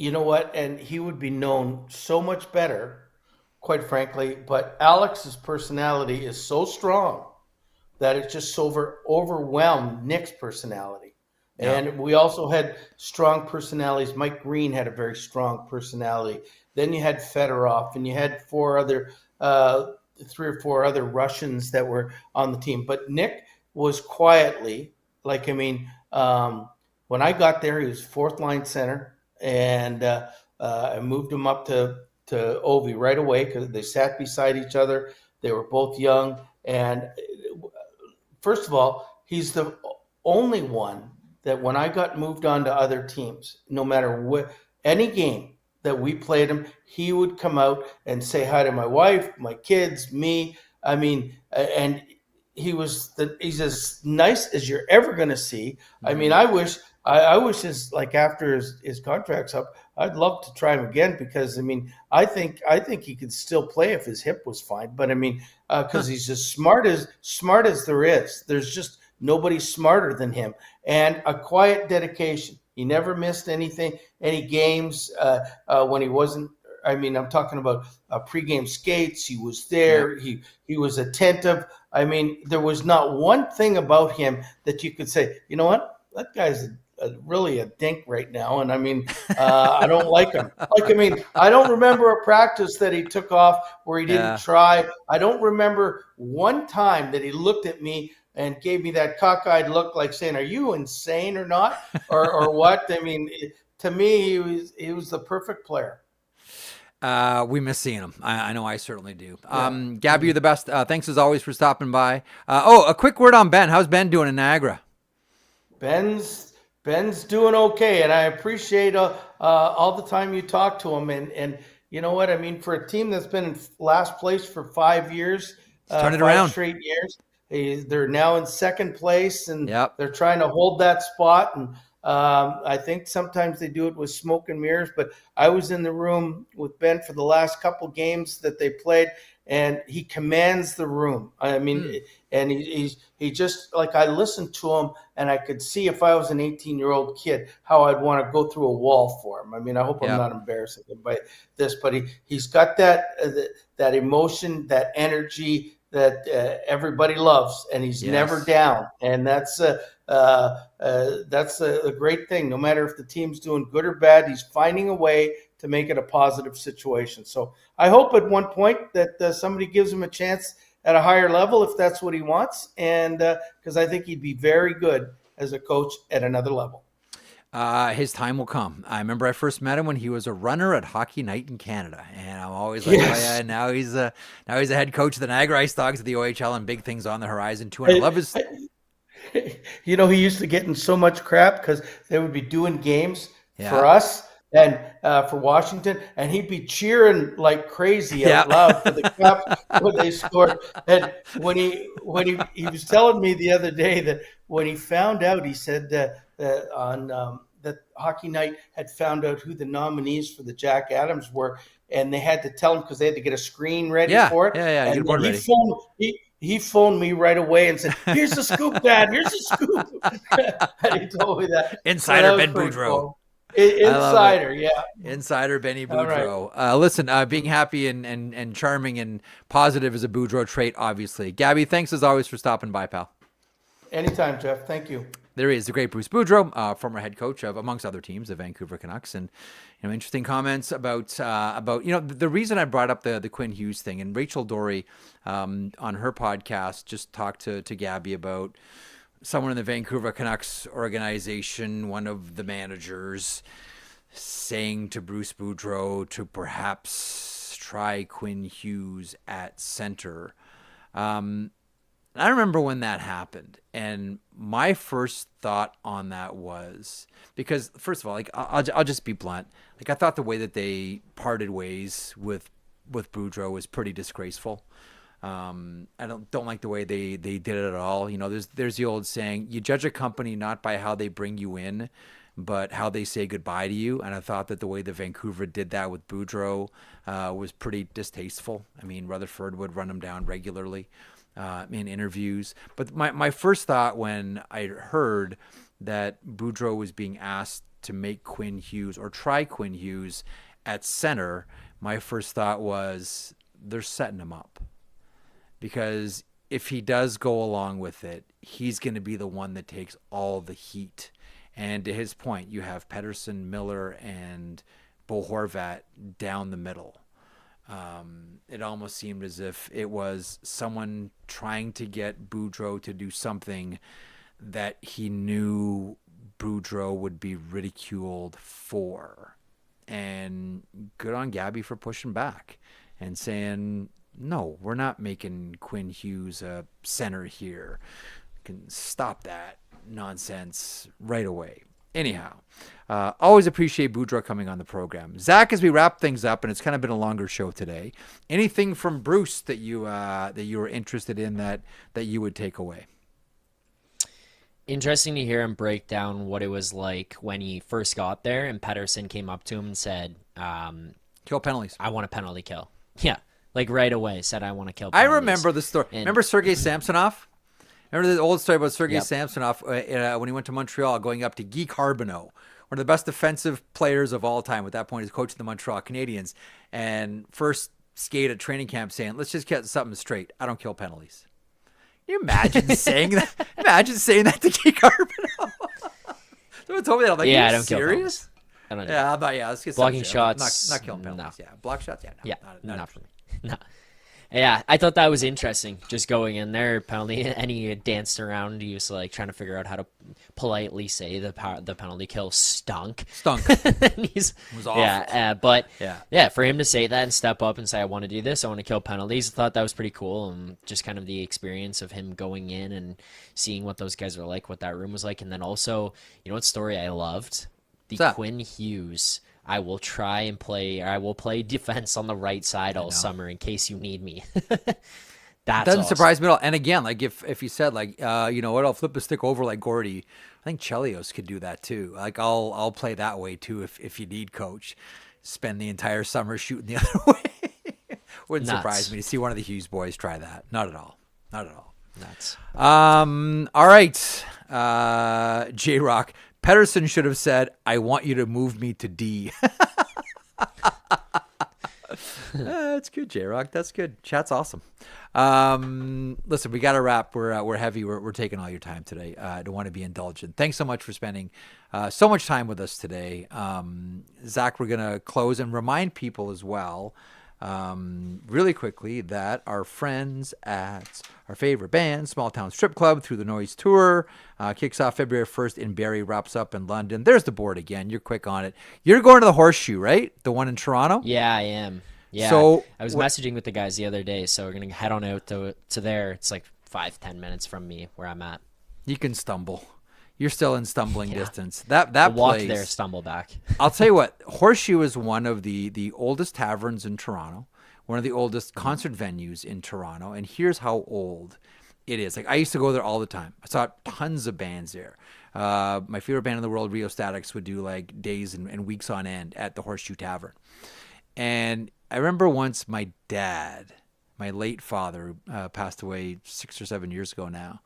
[SPEAKER 6] You know what? And he would be known so much better, quite frankly, but Alex's personality is so strong that it just overwhelmed Nick's personality. Yeah. And we also had strong personalities. Mike Green had a very strong personality. Then you had Fedorov, and you had 3 or 4 other Russians that were on the team. But Nick was quietly, when I got there, he was 4th line center. And I moved him up to Ovi right away because they sat beside each other. They were both young. And first of all, he's the only one that when I got moved on to other teams, no matter what, any game that we played him, he would come out and say hi to my wife, my kids, me. I mean, and he's as nice as you're ever going to see. I mean, I wish his, like, after his contract's up, I'd love to try him again, because I mean, I think he could still play if his hip was fine. But I mean, because he's as smart as there is. There's just nobody smarter than him, and a quiet dedication. He never missed any games when he wasn't. I mean, I'm talking about pregame skates. He was there. Yeah. He was attentive. I mean, there was not one thing about him that you could say, you know what, that guy's really a dink right now. And I mean, I don't like him. Like, I mean, I don't remember a practice that he took off where he didn't try. I don't remember one time that he looked at me and gave me that cockeyed look, like saying, "Are you insane or not, or what?" I mean, to me, he was the perfect player.
[SPEAKER 1] We miss seeing him. I know I certainly do. Yeah. Gabby, you're the best. Thanks as always for stopping by. A quick word on Ben. How's Ben doing in Niagara?
[SPEAKER 6] Ben's doing okay, and I appreciate all the time you talk to him. And you know what I mean, for a team that's been in last place for 5 years,
[SPEAKER 1] turn it around.
[SPEAKER 6] 5 straight years. They're now in second place, and they're trying to hold that spot. And I think sometimes they do it with smoke and mirrors. But I was in the room with Ben for the last couple games that they played, and he commands the room. I mean, and he just, like, I listened to him, and I could see, if I was an 18-year-old kid, how I'd want to go through a wall for him. I mean, I hope I'm not embarrassing him by this, but he's got that emotion, that energy that everybody loves, and he's never down, and that's a great thing. No matter if the team's doing good or bad, he's finding a way to make it a positive situation. So I hope at one point that somebody gives him a chance at a higher level, if that's what he wants, and because I think he'd be very good as a coach at another level.
[SPEAKER 1] His time will come. I remember I first met him when he was a runner at Hockey Night in Canada, and I'm always like, now he's a head coach of the Niagara Ice Dogs of the OHL, and big things on the horizon too. And I love his.
[SPEAKER 6] You know, he used to get in so much crap because they would be doing games for us and for Washington, and he'd be cheering like crazy out loud for the Caps when they scored. And when he was telling me the other day that when he found out, he said that Hockey Night had found out who the nominees for the Jack Adams were, and they had to tell him because they had to get a screen ready for it.
[SPEAKER 1] And
[SPEAKER 6] he phoned me right away and said, "Here's the scoop, Dad. Here's the scoop." And he told me that.
[SPEAKER 1] Insider Ben Boudreau.
[SPEAKER 6] Cool. Insider,
[SPEAKER 1] Insider Benny Boudreau. Right. Listen, being happy and charming and positive is a Boudreau trait, obviously. Gabby, thanks as always for stopping by, pal.
[SPEAKER 6] Anytime, Jeff. Thank you.
[SPEAKER 1] There is the great Bruce Boudreau, former head coach of, amongst other teams, the Vancouver Canucks, and interesting comments about the reason I brought up the Quinn Hughes thing, and Rachel Dory on her podcast just talked to Gabby about someone in the Vancouver Canucks organization, one of the managers, saying to Bruce Boudreau to perhaps try Quinn Hughes at center. I remember when that happened, and my first thought on that was, because first of all, like, I'll just be blunt, like, I thought the way that they parted ways with Boudreau was pretty disgraceful. I don't like the way they did it at all. You know, there's the old saying, you judge a company not by how they bring you in, but how they say goodbye to you. And I thought that the way that Vancouver did that with Boudreau was pretty distasteful. I mean, Rutherford would run him down regularly in interviews. But my first thought when I heard that Boudreau was being asked to make Quinn Hughes or try Quinn Hughes at center, my first thought was, they're setting him up. Because if he does go along with it, he's going to be the one that takes all the heat. And to his point, you have Pettersson, Miller, and Bo Horvat down the middle. It almost seemed as if it was someone trying to get Boudreau to do something that he knew Boudreau would be ridiculed for. And good on Gabby for pushing back and saying, no, we're not making Quinn Hughes a center here. Can stop that nonsense right away. anyhow, always appreciate Boudreaux coming on the program. Zach, as we wrap things up, and it's kind of been a longer show today, anything from Bruce that you were interested in that you would take away?
[SPEAKER 2] Interesting to hear him break down what it was like when he first got there and Pettersson came up to him and said,
[SPEAKER 1] kill penalties.
[SPEAKER 2] I want a penalty kill. Yeah, like right away said, I want to kill
[SPEAKER 1] I
[SPEAKER 2] penalties.
[SPEAKER 1] remember the story. Remember Sergei Samsonov? Remember the old story about Sergei Samsonov when he went to Montreal, going up to Guy Carbonneau, one of the best defensive players of all time. At that point, he's coaching the Montreal Canadiens, and first skate at training camp saying, "Let's just get something straight. I don't kill penalties." Can you imagine saying that? Imagine saying that to Guy Carbonneau. Someone told me that. I'm like,
[SPEAKER 2] yeah,
[SPEAKER 1] are
[SPEAKER 2] I
[SPEAKER 1] you
[SPEAKER 2] don't kill
[SPEAKER 1] serious?
[SPEAKER 2] I don't do
[SPEAKER 1] Yeah, but yeah, let's get
[SPEAKER 2] blocking
[SPEAKER 1] something straight.
[SPEAKER 2] shots.
[SPEAKER 1] Not killing penalties.
[SPEAKER 2] No.
[SPEAKER 1] Yeah, block shots. Yeah, no,
[SPEAKER 2] Yeah,
[SPEAKER 1] not
[SPEAKER 2] for me. No. Yeah, I thought that was interesting. Just going in there, penalty, and he danced around. He was like trying to figure out how to politely say the penalty kill stunk. And he's,
[SPEAKER 1] it was awful.
[SPEAKER 2] Yeah, for him to say that and step up and say, "I want to do this. I want to kill penalties." I thought that was pretty cool, and just kind of the experience of him going in and seeing what those guys are like, what that room was like, and then also, you know, what story I loved, Quinn Hughes. I will play defense on the right side all summer in case you need me. That
[SPEAKER 1] doesn't surprise me at all. And again, like if you said like, you know what, I'll flip a stick over like Gordy. I think Chelios could do that too. Like I'll play that way too if you need, coach. Spend the entire summer shooting the other way. Wouldn't surprise me to see one of the Hughes boys try that. Not at all. Not at all.
[SPEAKER 2] Nuts.
[SPEAKER 1] All right. J-Rock. Pettersson should have said, "I want you to move me to D." That's good, J-Rock. That's good. Chat's awesome. Listen, we got to wrap. We're heavy. We're taking all your time today. I don't want to be indulgent. Thanks so much for spending so much time with us today. Zach, we're going to close and remind people as well, really quickly, that our friends at our favorite band, Small Town Strip Club, Through the Noise Tour, kicks off February 1st in Barrie, wraps up in London. There's the board again. You're quick on it. You're going to the Horseshoe, right? The one in Toronto?
[SPEAKER 2] Yeah, I am. Yeah.
[SPEAKER 1] So
[SPEAKER 2] I was messaging with the guys the other day, so we're going to head on out to there. It's like 5-10 minutes from me where I'm at.
[SPEAKER 1] You can stumble. You're still in stumbling distance. That
[SPEAKER 2] walk
[SPEAKER 1] place,
[SPEAKER 2] there, stumble back.
[SPEAKER 1] I'll tell you what, Horseshoe is one of the oldest taverns in Toronto, one of the oldest concert venues in Toronto, and here's how old it is. Like, I used to go there all the time. I saw tons of bands there. My favorite band in the world, Rio Statics, would do like days and weeks on end at the Horseshoe Tavern. And I remember once my dad, my late father, who passed away 6 or 7 years ago now,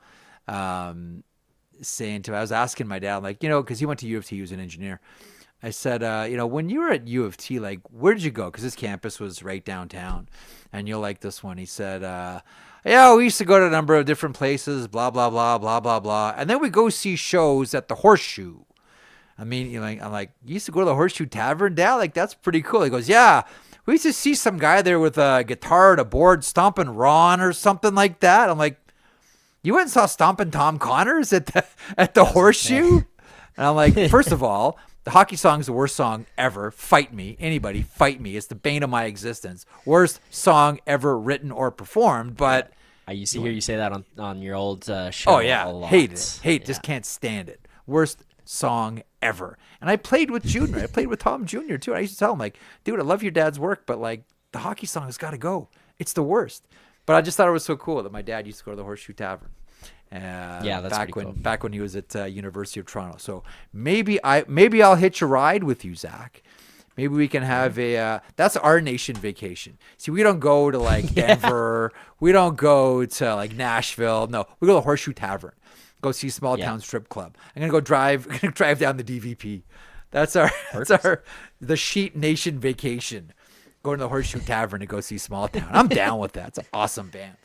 [SPEAKER 1] saying to me, I was asking my dad, like, you know, because he went to U of T, he was an engineer. I said, you know, when you were at U of T, like, where did you go? Because his campus was right downtown. And you'll like this one. He said, yeah, we used to go to a number of different places, blah, blah, blah, blah, blah, blah. And then we go see shows at the Horseshoe. I mean, you know, I'm like, you used to go to the Horseshoe Tavern, Dad? Like, that's pretty cool. He goes, yeah, we used to see some guy there with a guitar and a board stomping Ron or something like that. I'm like, you went and saw Stompin' Tom Connors at the Horseshoe? And I'm like, first of all, the hockey song is the worst song ever. Fight me. Anybody, fight me. It's the bane of my existence. Worst song ever written or performed, but...
[SPEAKER 2] I used to hear you say that on your old show.
[SPEAKER 1] Oh, yeah.
[SPEAKER 2] A lot.
[SPEAKER 1] Hate it. Just can't stand it. Worst song ever. And I played with Junior. I played with Tom Jr. too. I used to tell him, like, dude, I love your dad's work, but, like, the hockey song has got to go. It's the worst. But I just thought it was so cool that my dad used to go to the Horseshoe Tavern.
[SPEAKER 2] Yeah, that's
[SPEAKER 1] back
[SPEAKER 2] pretty
[SPEAKER 1] when
[SPEAKER 2] cool.
[SPEAKER 1] back when he was at University of Toronto. So maybe I'll hitch a ride with you, Zach. Maybe we can have that's our nation vacation. See, we don't go to like Denver. We don't go to like Nashville. No, we go to the Horseshoe Tavern. Go see Small Town Strip Club. I'm gonna drive down the DVP. That's the Sheet Nation vacation. Going to the Horseshoe Tavern to go see Small Town. I'm down with that. It's an awesome band.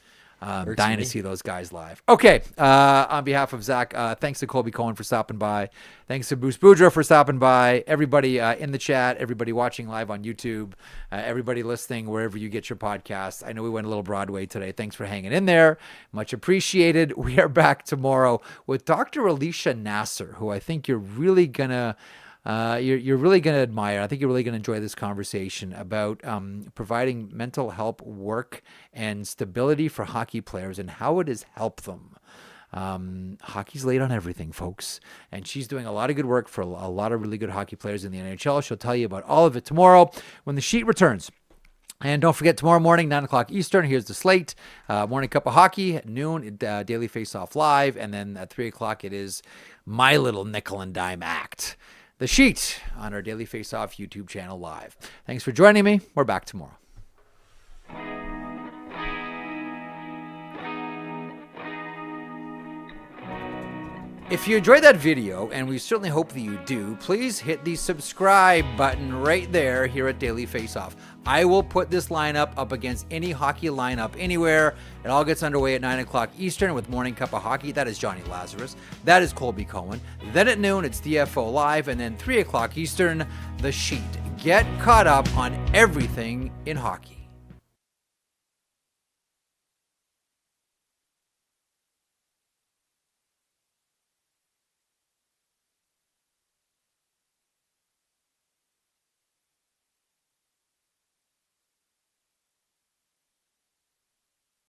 [SPEAKER 1] Dying to see those guys live. Okay, on behalf of Zach, thanks to Colby Cohen for stopping by. Thanks to Bruce Boudreaux for stopping by. Everybody in the chat, everybody watching live on YouTube, everybody listening wherever you get your podcasts. I know we went a little Broadway today. Thanks for hanging in there. Much appreciated. We are back tomorrow with Dr. Alicia Nasser, who I think you're really gonna... you're really going to admire. I think you're really going to enjoy this conversation about providing mental health work and stability for hockey players and how it has helped them. Hockey's late on everything, folks. And she's doing a lot of good work for a lot of really good hockey players in the NHL. She'll tell you about all of it tomorrow when the sheet returns. And don't forget, tomorrow morning, 9 o'clock Eastern, here's the slate. Morning cup of hockey. At noon, Daily Face-Off Live. And then at 3 o'clock, it is My Little Nickel and Dime Act. The Sheet on our Daily Face-Off YouTube channel live. Thanks for joining me. We're back tomorrow. If you enjoyed that video, and we certainly hope that you do, please hit the subscribe button right there here at Daily Face-Off. I will put this lineup up against any hockey lineup anywhere. It all gets underway at 9 o'clock Eastern with Morning Cup of Hockey. That is Johnny Lazarus. That is Colby Cohen. Then at noon, it's DFO Live. And then 3 o'clock Eastern, The Sheet. Get caught up on everything in hockey.